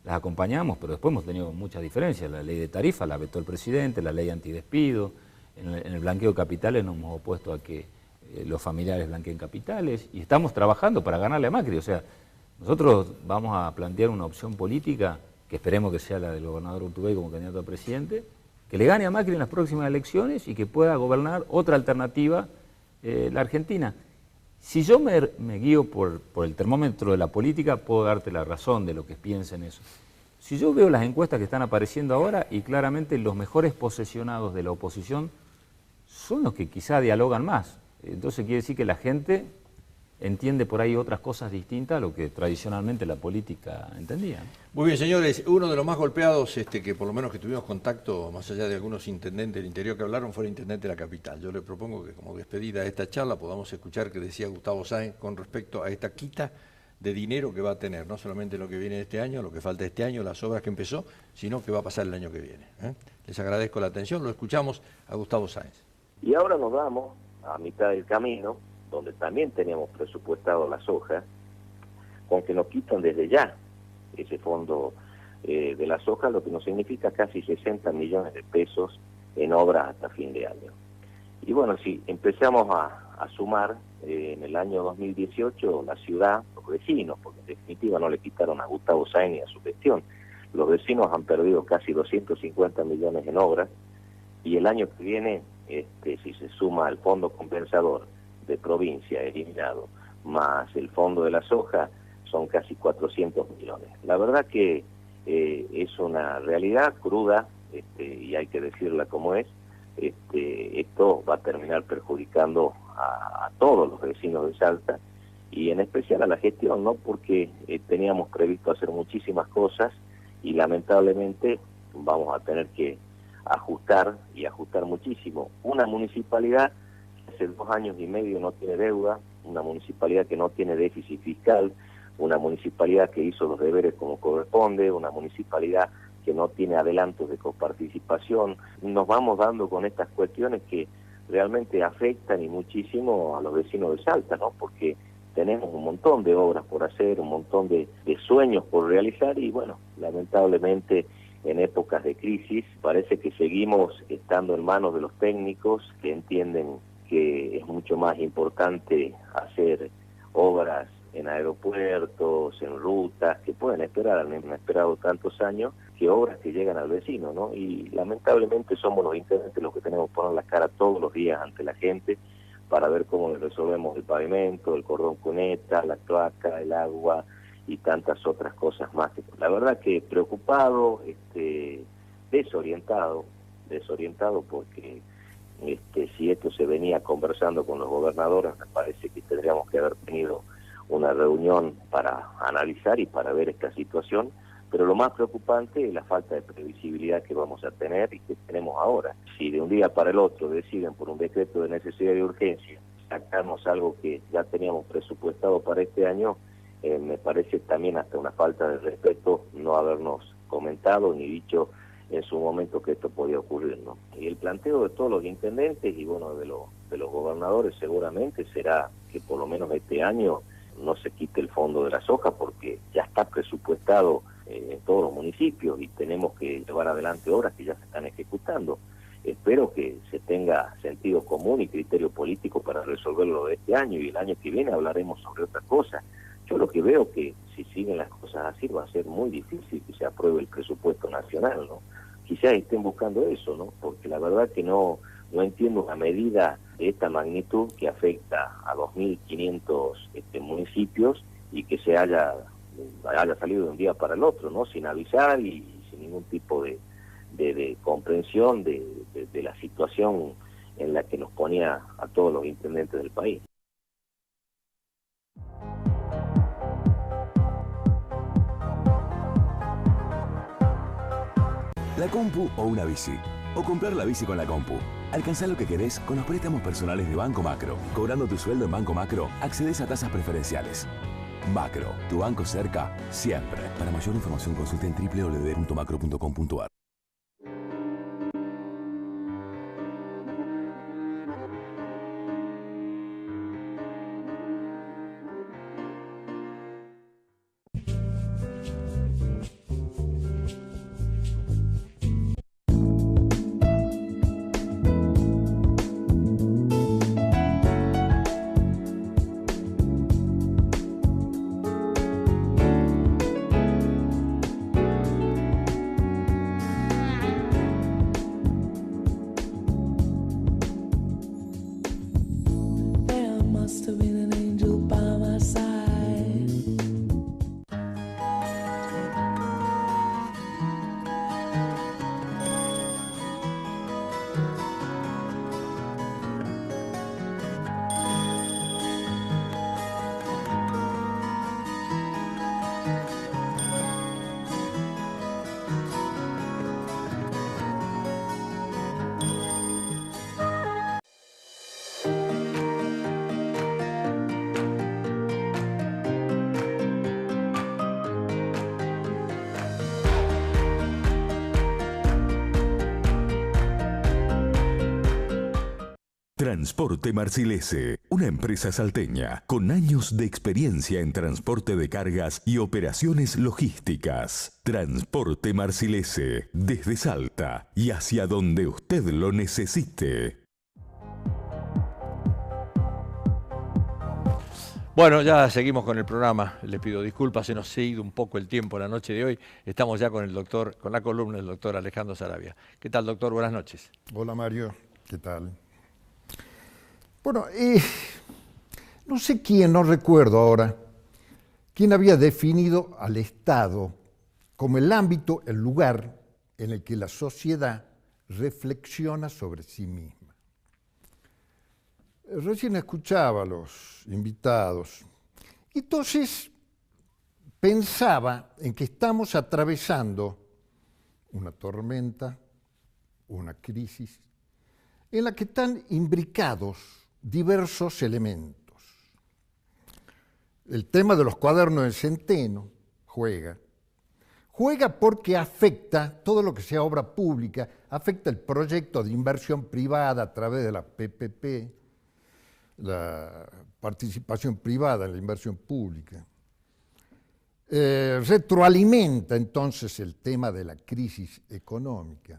las acompañamos, pero después hemos tenido muchas diferencias. La ley de tarifa la vetó el presidente, la ley antidespido. En el blanqueo de capitales nos hemos opuesto a que los familiares blanqueen capitales, y estamos trabajando para ganarle a Macri. O sea, nosotros vamos a plantear una opción política que esperemos que sea la del gobernador Urtubey como candidato a presidente, que le gane a Macri en las próximas elecciones y que pueda gobernar otra alternativa, la Argentina. Si yo me guío por el termómetro de la política, puedo darte la razón de lo que piensa en eso. Si yo veo las encuestas que están apareciendo ahora, y claramente los mejores posesionados de la oposición son los que quizá dialogan más. Entonces quiere decir que la gente entiende por ahí otras cosas distintas a lo que tradicionalmente la política entendía. Muy bien, señores, uno de los más golpeados, que por lo menos que tuvimos contacto, más allá de algunos intendentes del interior que hablaron, fue el intendente de la capital. Yo le propongo que como despedida de esta charla podamos escuchar qué decía Gustavo Sáenz con respecto a esta quita de dinero que va a tener, no solamente lo que viene de este año, lo que falta este año, las obras que empezó, sino que va a pasar el año que viene. Les agradezco la atención, lo escuchamos a Gustavo Sáenz. Y ahora nos vamos a mitad del camino, donde también teníamos presupuestado la soja, con que nos quitan desde ya ese fondo de la soja, lo que nos significa casi 60 millones de pesos en obras hasta fin de año. Y bueno, si empezamos a sumar, en el año 2018 la ciudad, los vecinos, porque en definitiva no le quitaron a Gustavo Sáenz ni a su gestión, Los vecinos han perdido casi 250 millones en obras y el año que viene, si se suma el fondo compensador de provincia eliminado, más el fondo de la soja, son casi 400 millones. La verdad que es una realidad cruda, y hay que decirla como es. Esto va a terminar perjudicando a todos los vecinos de Salta y en especial a la gestión, ¿no? Porque teníamos previsto hacer muchísimas cosas y lamentablemente vamos a tener que ajustar y ajustar muchísimo. Una municipalidad que hace 2 años y medio no tiene deuda, una municipalidad que no tiene déficit fiscal, una municipalidad que hizo los deberes como corresponde, una municipalidad que no tiene adelantos de coparticipación. Nos vamos dando con estas cuestiones que realmente afectan y muchísimo a los vecinos de Salta, ¿no? Porque tenemos un montón de obras por hacer, un montón de sueños por realizar y bueno, lamentablemente en épocas de crisis parece que seguimos estando en manos de los técnicos que entienden que es mucho más importante hacer obras en aeropuertos, en rutas, que pueden esperar, han esperado tantos años, que obras que llegan al vecino, ¿no? Y lamentablemente somos los intendentes los que tenemos que poner la cara todos los días ante la gente para ver cómo le resolvemos el pavimento, el cordón cuneta, la cloaca, el agua y tantas otras cosas más. La verdad que preocupado, desorientado porque si esto se venía conversando con los gobernadores, me parece que tendríamos que haber tenido una reunión para analizar y para ver esta situación, pero lo más preocupante es la falta de previsibilidad que vamos a tener y que tenemos ahora. Si de un día para el otro deciden por un decreto de necesidad y urgencia sacarnos algo que ya teníamos presupuestado para este año, me parece también hasta una falta de respeto no habernos comentado ni dicho en su momento que esto podía ocurrir, ¿no? Y el planteo de todos los intendentes y bueno de los gobernadores seguramente será que por lo menos este año no se quite el fondo de la soja porque ya está presupuestado en todos los municipios y tenemos que llevar adelante obras que ya se están ejecutando. Espero que se tenga sentido común y criterio político para resolverlo de este año y el año que viene hablaremos sobre otra cosa. Yo lo que veo que si siguen las cosas así va a ser muy difícil que se apruebe el presupuesto nacional, ¿no? Quizás estén buscando eso, ¿no? Porque la verdad que no entiendo una medida de esta magnitud que afecta a 2.500 municipios y que se haya salido de un día para el otro, ¿no? Sin avisar y sin ningún tipo de comprensión de la situación en la que nos ponía a todos los intendentes del país. La compu o una bici. O comprar la bici con la compu. Alcanzá lo que querés con los préstamos personales de Banco Macro. Cobrando tu sueldo en Banco Macro, accedes a tasas preferenciales. Macro, tu banco cerca, siempre. Para mayor información consulta en www.macro.com.ar. Transporte Marcilese, una empresa salteña con años de experiencia en transporte de cargas y operaciones logísticas. Transporte Marcilese, desde Salta y hacia donde usted lo necesite. Bueno, ya seguimos con el programa. Les pido disculpas, se nos ha ido un poco el tiempo la noche de hoy. Estamos ya con la columna del doctor Alejandro Saravia. ¿Qué tal, doctor? Buenas noches. Hola, Mario. ¿Qué tal? Bueno, no sé quién, no recuerdo ahora, quién había definido al Estado como el ámbito, el lugar en el que la sociedad reflexiona sobre sí misma. Recién escuchaba a los invitados y entonces pensaba en que estamos atravesando una tormenta, una crisis, en la que están imbricados diversos elementos. El tema de los cuadernos de Centeno juega porque afecta todo lo que sea obra pública, afecta el proyecto de inversión privada a través de la PPP, la participación privada en la inversión pública. Retroalimenta entonces el tema de la crisis económica.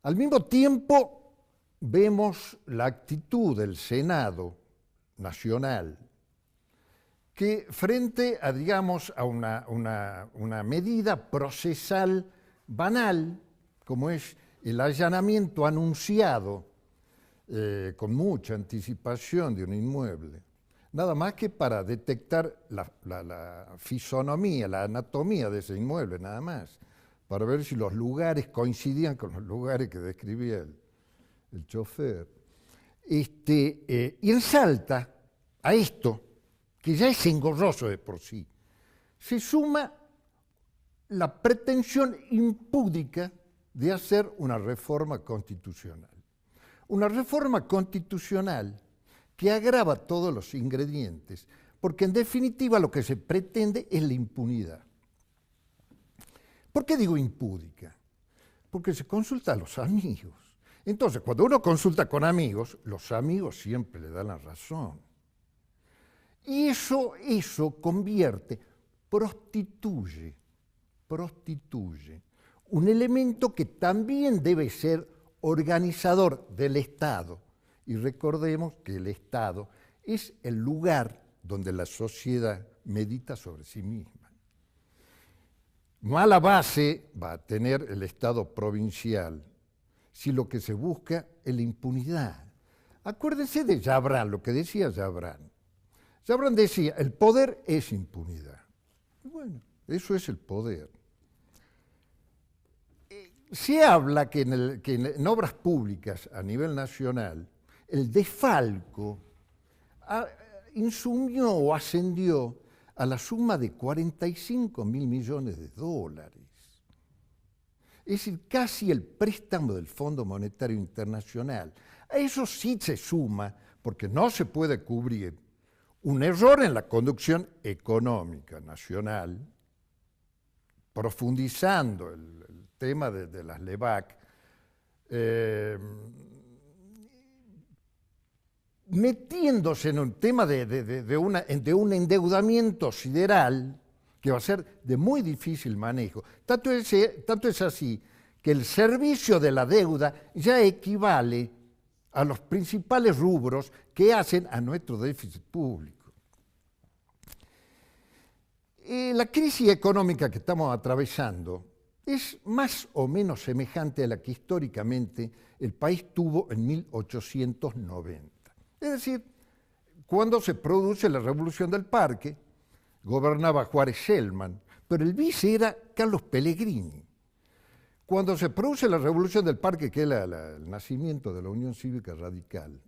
Al mismo tiempo vemos la actitud del Senado Nacional que frente a, digamos, a una medida procesal banal, como es el allanamiento anunciado con mucha anticipación de un inmueble, nada más que para detectar la fisonomía, la anatomía de ese inmueble, nada más, para ver si los lugares coincidían con los lugares que describía el chofer. Y en Salta, a esto, que ya es engorroso de por sí, se suma la pretensión impúdica de hacer una reforma constitucional. Una reforma constitucional que agrava todos los ingredientes, porque en definitiva lo que se pretende es la impunidad. ¿Por qué digo impúdica? Porque se consulta a los amigos. Entonces, cuando uno consulta con amigos, los amigos siempre le dan la razón. Y eso convierte, prostituye un elemento que también debe ser organizador del Estado. Y recordemos que el Estado es el lugar donde la sociedad medita sobre sí misma. Mala base va a tener el Estado provincial si lo que se busca es la impunidad. Acuérdense de Jabrán, lo que decía Jabrán. Jabrán decía, el poder es impunidad. Bueno, eso es el poder. Se habla que en obras públicas a nivel nacional el desfalco insumió o ascendió a la suma de 45.000 millones de dólares. Es decir, casi el préstamo del Fondo Monetario Internacional. A eso sí se suma, porque no se puede cubrir, un error en la conducción económica nacional, profundizando el tema de las LEVAC, metiéndose en un tema de un endeudamiento sideral que va a ser de muy difícil manejo. Tanto es así que el servicio de la deuda ya equivale a los principales rubros que hacen a nuestro déficit público. La crisis económica que estamos atravesando es más o menos semejante a la que históricamente el país tuvo en 1890. Es decir, cuando se produce la Revolución del Parque, gobernaba Juárez Celman, pero el vice era Carlos Pellegrini. Cuando se produce la Revolución del Parque, que es el nacimiento de la Unión Cívica Radical,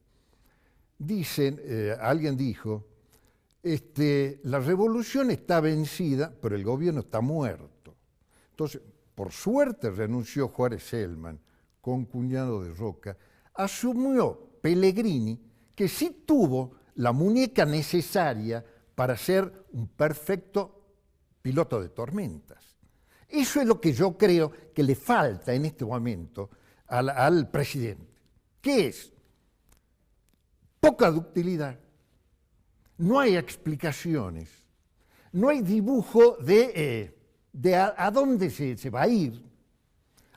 alguien dijo, la revolución está vencida, pero el gobierno está muerto. Entonces, por suerte renunció Juárez Celman, concuñado de Roca, asumió Pellegrini, que sí tuvo la muñeca necesaria para ser un perfecto piloto de tormentas. Eso es lo que yo creo que le falta en este momento al presidente. ¿Qué es? Poca ductilidad. No hay explicaciones. No hay dibujo de a dónde se va a ir.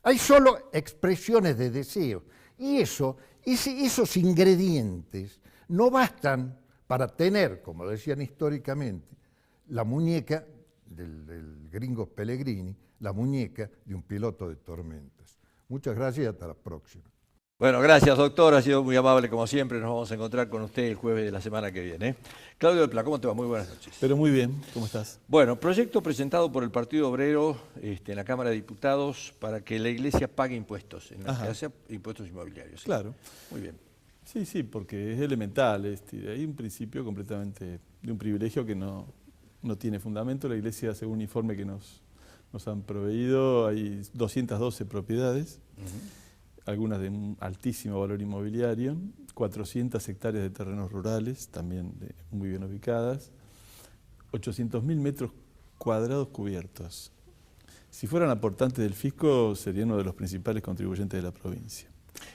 Hay solo expresiones de deseo. Y esos ingredientes no bastan para tener, como decían históricamente, la muñeca del gringo Pellegrini, la muñeca de un piloto de tormentas. Muchas gracias y hasta la próxima. Bueno, gracias, doctor. Ha sido muy amable como siempre. Nos vamos a encontrar con usted el jueves de la semana que viene. Claudio del Pla, ¿cómo te va? Muy buenas noches. Pero muy bien, ¿cómo estás? Bueno, proyecto presentado por el Partido Obrero en la Cámara de Diputados para que la Iglesia pague impuestos, en la casa impuestos inmobiliarios. ¿Sí? Claro. Muy bien. Sí, porque es elemental. Hay un principio completamente de un privilegio que no tiene fundamento. La Iglesia, según un informe que nos han proveído, hay 212 propiedades. Algunas de un altísimo valor inmobiliario, 400 hectáreas de terrenos rurales, también muy bien ubicadas, 800.000 metros cuadrados cubiertos. Si fueran aportantes del fisco, serían uno de los principales contribuyentes de la provincia.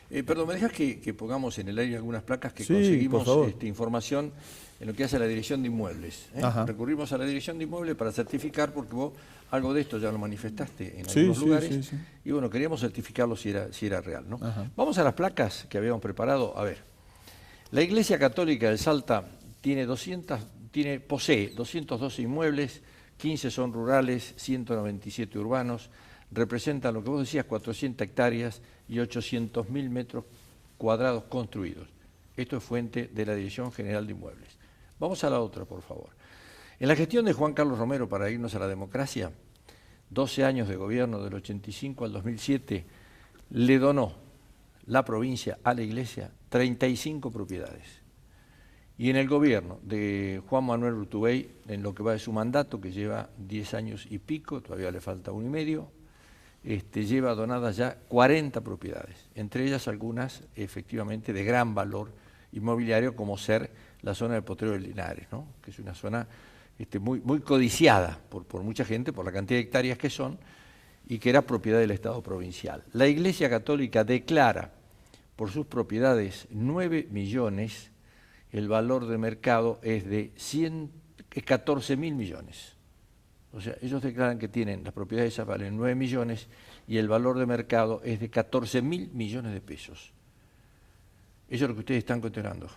Perdón, ¿me dejas que pongamos en el aire algunas placas que sí, conseguimos información en lo que hace a la Dirección de Inmuebles? Recurrimos a la Dirección de Inmuebles para certificar, porque vos algo de esto ya lo manifestaste en algunos lugares, y bueno, queríamos certificarlo si era real, ¿no? Vamos a las placas que habíamos preparado. A ver, la Iglesia Católica de Salta posee 212 inmuebles, 15 son rurales, 197 urbanos, representan lo que vos decías, 400 hectáreas y 800.000 metros cuadrados construidos. Esto es fuente de la Dirección General de Inmuebles. Vamos a la otra, por favor. En la gestión de Juan Carlos Romero, para irnos a la democracia, 12 años de gobierno, del 85 al 2007, le donó la provincia a la Iglesia 35 propiedades. Y en el gobierno de Juan Manuel Urtubey, en lo que va de su mandato, que lleva 10 años y pico, todavía le falta 1 y medio, lleva donadas ya 40 propiedades, entre ellas algunas efectivamente de gran valor inmobiliario, como ser la zona del Potrero de Linares, ¿no? Que es una zona muy codiciada por mucha gente, por la cantidad de hectáreas que son, y que era propiedad del Estado provincial. La Iglesia Católica declara por sus propiedades 9 millones, el valor de mercado es de 14.000 millones. O sea, ellos declaran que tienen, las propiedades esas valen 9 millones y el valor de mercado es de 14.000 millones de pesos. Eso es lo que ustedes están considerando.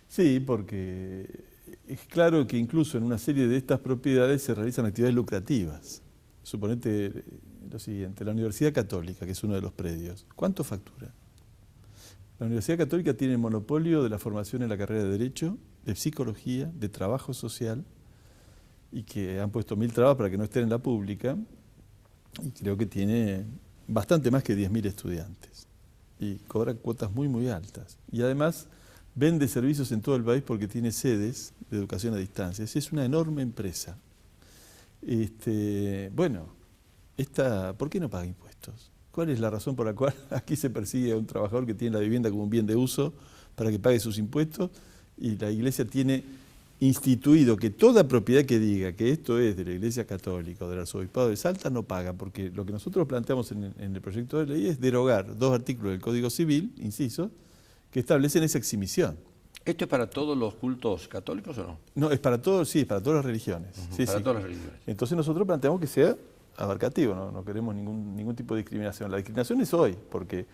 Sí, porque es claro que incluso en una serie de estas propiedades se realizan actividades lucrativas. Suponete lo siguiente, la Universidad Católica, que es uno de los predios, ¿cuánto factura? La Universidad Católica tiene el monopolio de la formación en la carrera de Derecho, de Psicología, de Trabajo Social, y que han puesto 1000 trabas para que no estén en la pública, y creo que tiene bastante más que 10.000 estudiantes, y cobra cuotas muy altas. Y además vende servicios en todo el país porque tiene sedes de educación a distancia. Es una enorme empresa. Bueno, ¿por qué no paga impuestos? ¿Cuál es la razón por la cual aquí se persigue a un trabajador que tiene la vivienda como un bien de uso para que pague sus impuestos? Y la Iglesia tiene instituido que toda propiedad que diga que esto es de la Iglesia Católica o del Arzobispado de Salta no paga, porque lo que nosotros planteamos en el proyecto de ley es derogar 2 artículos del Código Civil, inciso, que establecen esa exhibición. ¿Esto es para todos los cultos católicos o no? No, es para todos, sí, es para todas las religiones. Para todas las religiones. Entonces nosotros planteamos que sea abarcativo, no queremos ningún tipo de discriminación. La discriminación es hoy, porque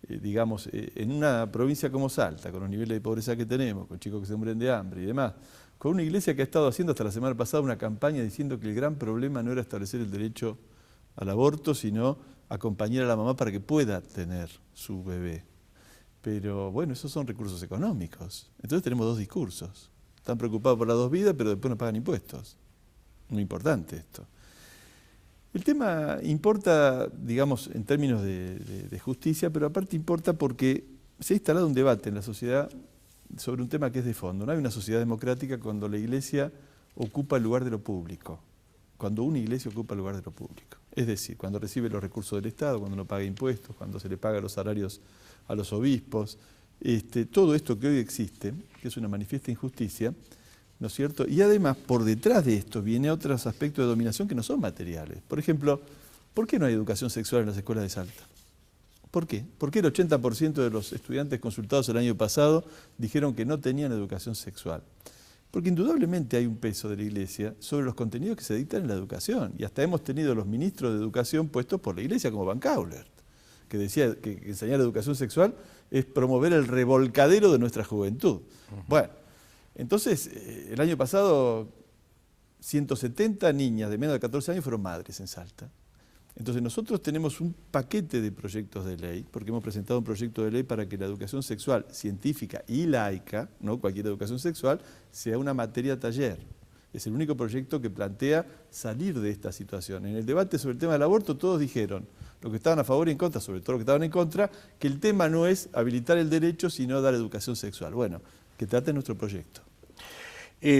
digamos, en una provincia como Salta, con los niveles de pobreza que tenemos, con chicos que se mueren de hambre y demás, con una iglesia que ha estado haciendo hasta la semana pasada una campaña diciendo que el gran problema no era establecer el derecho al aborto, sino acompañar a la mamá para que pueda tener su bebé. Pero bueno, esos son recursos económicos. Entonces tenemos 2 discursos. Están preocupados por las 2 vidas, pero después no pagan impuestos. Muy importante esto. El tema importa, digamos, en términos de justicia, pero aparte importa porque se ha instalado un debate en la sociedad sobre un tema que es de fondo. No hay una sociedad democrática cuando la Iglesia ocupa el lugar de lo público, cuando una iglesia ocupa el lugar de lo público. Es decir, cuando recibe los recursos del Estado, cuando no paga impuestos, cuando se le paga los salarios a los obispos, todo esto que hoy existe, que es una manifiesta injusticia, ¿no es cierto? Y además, por detrás de esto, viene otros aspectos de dominación que no son materiales. Por ejemplo, ¿por qué no hay educación sexual en las escuelas de Salta? ¿Por qué? ¿Por qué el 80% de los estudiantes consultados el año pasado dijeron que no tenían educación sexual? Porque indudablemente hay un peso de la Iglesia sobre los contenidos que se dictan en la educación. Y hasta hemos tenido los ministros de educación puestos por la Iglesia, como Van Caulert, que decía que enseñar educación sexual es promover el revolcadero de nuestra juventud. Bueno, Entonces, el año pasado, 170 niñas de menos de 14 años fueron madres en Salta. Entonces nosotros tenemos un paquete de proyectos de ley, porque hemos presentado un proyecto de ley para que la educación sexual científica y laica, no cualquier educación sexual, sea una materia taller. Es el único proyecto que plantea salir de esta situación. En el debate sobre el tema del aborto todos dijeron, los que estaban a favor y en contra, sobre todo los que estaban en contra, que el tema no es habilitar el derecho, sino dar educación sexual. Bueno, que trate nuestro proyecto.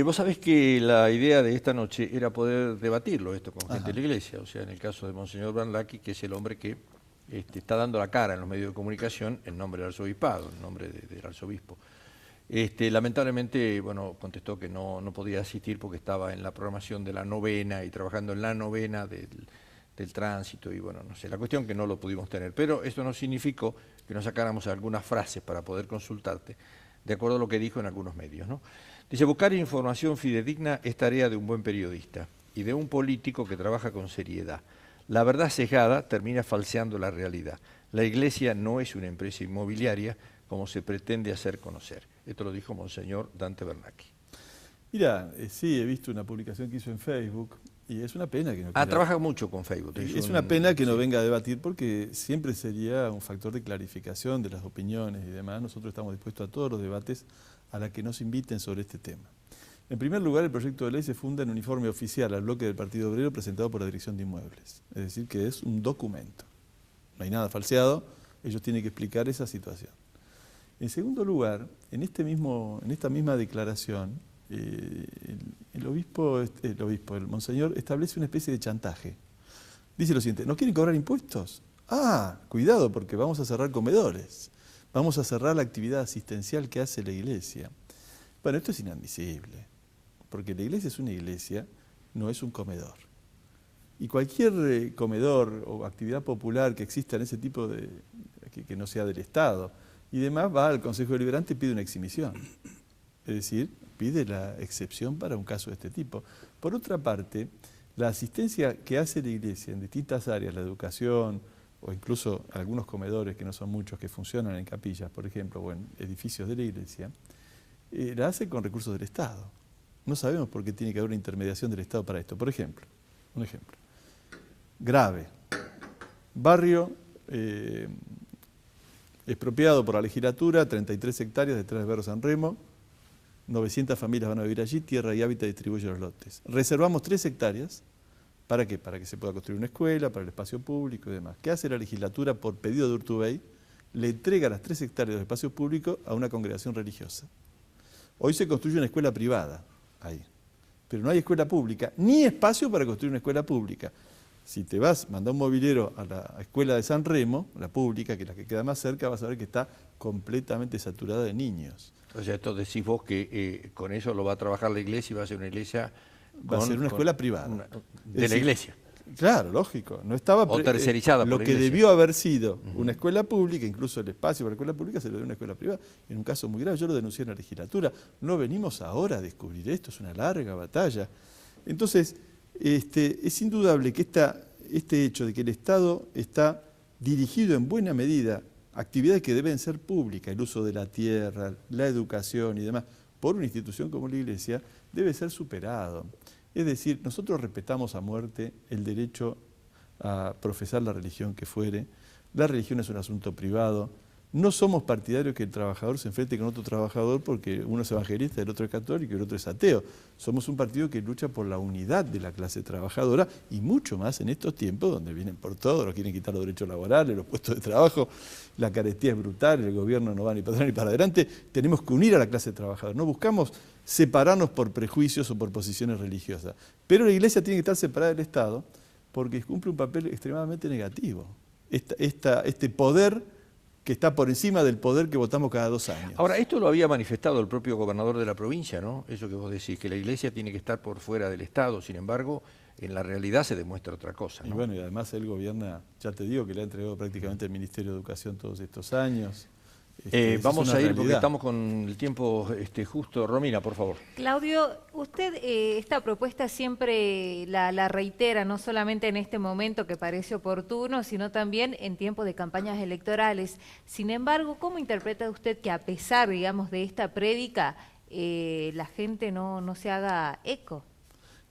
Vos sabés que la idea de esta noche era poder debatirlo esto con gente de la iglesia, o sea, en el caso de Monseñor Branlaki, que es el hombre que está dando la cara en los medios de comunicación en nombre del arzobispado, en nombre del arzobispo. Lamentablemente, bueno, contestó que no podía asistir porque estaba en la programación de la novena y trabajando en la novena del tránsito y bueno, no sé, la cuestión que no lo pudimos tener, pero esto no significó que nos sacáramos algunas frases para poder consultarte, de acuerdo a lo que dijo en algunos medios, ¿no? Dice, buscar información fidedigna es tarea de un buen periodista y de un político que trabaja con seriedad. La verdad sesgada termina falseando la realidad. La Iglesia no es una empresa inmobiliaria como se pretende hacer conocer. Esto lo dijo Monseñor Dante Bernacchi. Mira, sí, he visto una publicación que hizo en Facebook y es una pena que no quiera... trabaja mucho con Facebook. Es una pena que no venga a debatir porque siempre sería un factor de clarificación de las opiniones y demás. Nosotros estamos dispuestos a todos los debates a la que nos inviten sobre este tema. En primer lugar, el proyecto de ley se funda en un informe oficial al bloque del Partido Obrero presentado por la Dirección de Inmuebles. Es decir, que es un documento. No hay nada falseado, ellos tienen que explicar esa situación. En segundo lugar, en esta misma declaración, el monseñor establece una especie de chantaje. Dice lo siguiente, ¿no quieren cobrar impuestos? Ah, cuidado porque vamos a cerrar comedores. Vamos a cerrar la actividad asistencial que hace la iglesia. Bueno, esto es inadmisible, porque la iglesia es una iglesia, no es un comedor. Y cualquier comedor o actividad popular que exista en ese tipo de, que no sea del Estado, y demás va al Consejo Deliberante y pide una exhibición. Es decir, pide la excepción para un caso de este tipo. Por otra parte, la asistencia que hace la iglesia en distintas áreas, la educación, o incluso algunos comedores, que no son muchos, que funcionan en capillas, por ejemplo, o en edificios de la iglesia, la hace con recursos del Estado. No sabemos por qué tiene que haber una intermediación del Estado para esto. Por ejemplo, un ejemplo grave, barrio expropiado por la legislatura, 33 hectáreas detrás de Berro San Remo, 900 familias van a vivir allí, Tierra y Hábitat distribuye los lotes. Reservamos 3 hectáreas. ¿Para qué? Para que se pueda construir una escuela, para el espacio público y demás. ¿Qué hace la legislatura por pedido de Urtubey? Le entrega las 3 hectáreas de espacio público a una congregación religiosa. Hoy se construye una escuela privada ahí, pero no hay escuela pública, ni espacio para construir una escuela pública. Si te vas, manda un mobiliario a la escuela de San Remo, la pública, que es la que queda más cerca, vas a ver que está completamente saturada de niños. O sea, esto decís vos que con eso lo va a trabajar la iglesia y va a ser una iglesia... Va a ser una escuela privada. De la iglesia. Claro, lógico. No estaba o tercerizada por lo la que iglesia. debió haber sido una escuela pública, incluso el espacio para la escuela pública se lo dio a una escuela privada. En un caso muy grave, yo lo denuncié en la legislatura. No venimos ahora a descubrir esto, es una larga batalla. Entonces, es indudable que este hecho de que el Estado está dirigido en buena medida a actividades que deben ser públicas, el uso de la tierra, la educación y demás, por una institución como la Iglesia, debe ser superado. Es decir, nosotros respetamos a muerte el derecho a profesar la religión que fuere. La religión es un asunto privado. No somos partidarios que el trabajador se enfrente con otro trabajador porque uno es evangelista, el otro es católico y el otro es ateo. Somos un partido que lucha por la unidad de la clase trabajadora y mucho más en estos tiempos donde vienen por todo, nos quieren quitar los derechos laborales, los puestos de trabajo, la carestía es brutal, el gobierno no va ni para atrás ni para adelante. Tenemos que unir a la clase trabajadora. No buscamos separarnos por prejuicios o por posiciones religiosas. Pero la Iglesia tiene que estar separada del Estado porque cumple un papel extremadamente negativo. Este poder que está por encima del poder que votamos cada 2 años. Ahora, esto lo había manifestado el propio gobernador de la provincia, ¿no? Eso que vos decís, que la iglesia tiene que estar por fuera del Estado, sin embargo, en la realidad se demuestra otra cosa, ¿no? Y bueno, y además él gobierna, ya te digo que le ha entregado prácticamente el Ministerio de Educación todos estos años. Vamos a ir porque estamos con el tiempo justo. Romina, por favor. Claudio, usted esta propuesta siempre la reitera, no solamente en este momento que parece oportuno, sino también en tiempos de campañas electorales. Sin embargo, ¿cómo interpreta usted que a pesar, digamos, de esta prédica, la gente no se haga eco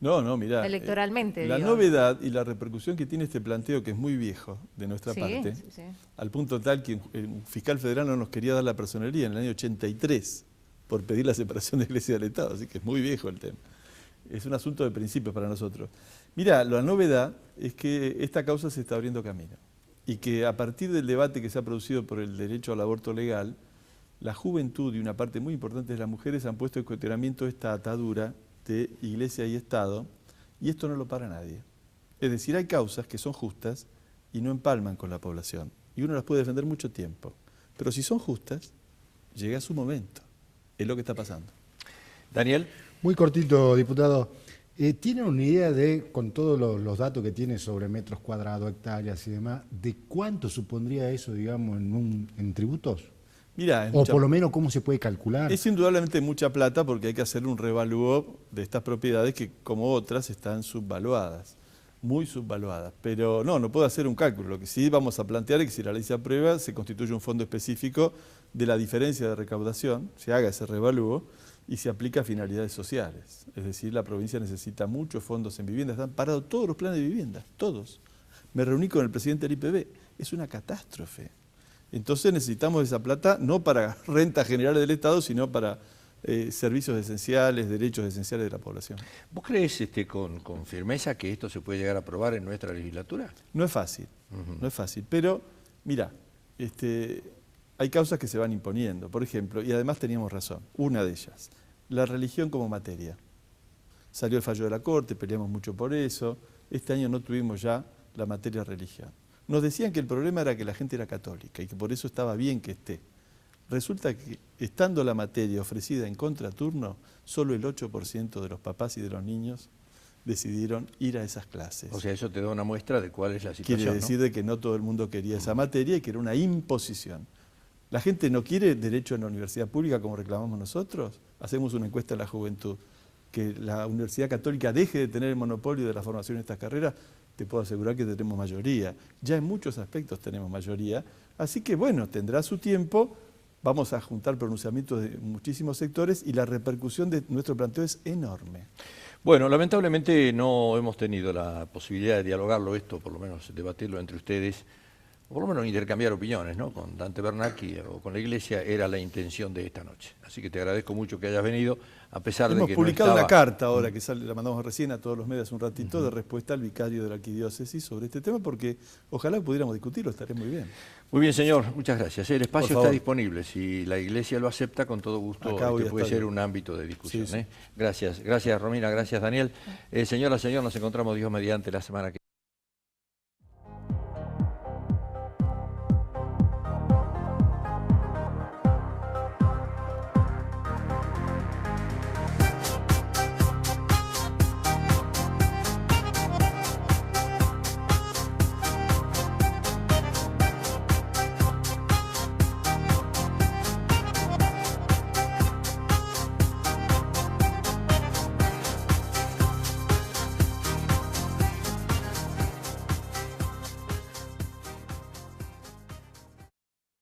No, mirá. electoralmente. La digo. novedad y la repercusión que tiene este planteo, que es muy viejo de nuestra Sí, parte, sí. al punto tal que el fiscal federal no nos quería dar la personería en el año 83 por pedir la separación de Iglesia del Estado, así que es muy viejo el tema. Es un asunto de principios para nosotros. Mira, la novedad es que esta causa se está abriendo camino y que a partir del debate que se ha producido por el derecho al aborto legal, la juventud y una parte muy importante de las mujeres han puesto en cuestionamiento esta atadura de Iglesia y Estado, y esto no lo para nadie. Es decir, hay causas que son justas y no empalman con la población, y uno las puede defender mucho tiempo, pero si son justas, llega su momento. Es lo que está pasando. Daniel. Muy cortito, diputado. ¿Tiene una idea de, con todos los datos que tiene sobre metros cuadrados, hectáreas y demás, de cuánto supondría eso, digamos, en tributos? Mirá, o por lo menos cómo se puede calcular. Es indudablemente mucha plata porque hay que hacer un revalúo de estas propiedades que, como otras, están subvaluadas, muy subvaluadas. Pero no puedo hacer un cálculo. Lo que sí vamos a plantear es que si la ley se aprueba, se constituye un fondo específico de la diferencia de recaudación, se haga ese revalúo y se aplica a finalidades sociales. Es decir, la provincia necesita muchos fondos en vivienda. Están parados todos los planes de vivienda, todos. Me reuní con el presidente del IPB. Es una catástrofe. Entonces necesitamos esa plata no para rentas generales del Estado, sino para servicios esenciales, derechos esenciales de la población. ¿Vos crees con firmeza que esto se puede llegar a aprobar en nuestra legislatura? No es fácil, no es fácil, pero mira, hay causas que se van imponiendo, por ejemplo, y además teníamos razón, una de ellas, la religión como materia. Salió el fallo de la Corte, peleamos mucho por eso, este año no tuvimos ya la materia religión. Nos decían que el problema era que la gente era católica y que por eso estaba bien que esté. Resulta que, estando la materia ofrecida en contraturno, solo el 8% de los papás y de los niños decidieron ir a esas clases. O sea, eso te da una muestra de cuál es la situación. Quiere decir de que no todo el mundo quería esa materia y que era una imposición. ¿La gente no quiere derecho en la universidad pública como reclamamos nosotros? Hacemos una encuesta a la juventud. Que la Universidad Católica deje de tener el monopolio de la formación en estas carreras, te puedo asegurar que tenemos mayoría. Ya en muchos aspectos tenemos mayoría. Así que bueno, tendrá su tiempo, vamos a juntar pronunciamientos de muchísimos sectores y la repercusión de nuestro planteo es enorme. Bueno, lamentablemente no hemos tenido la posibilidad de dialogarlo esto, por lo menos debatirlo entre ustedes, o por lo menos intercambiar opiniones, ¿no? Con Dante Bernacchi o con la Iglesia, era la intención de esta noche. Así que te agradezco mucho que hayas venido, a pesar de que hemos publicado no una estaba... carta ahora que sale, la mandamos recién a todos los medios un ratito, de respuesta al vicario de la arquidiócesis sobre este tema, porque ojalá pudiéramos discutirlo, estaría muy bien. Muy bien, señor, muchas gracias. El espacio está disponible. Si la Iglesia lo acepta, con todo gusto, puede ser un ámbito de discusión. Sí, sí. Gracias, Romina, gracias, Daniel. Señora, señor, nos encontramos Dios mediante la semana que viene.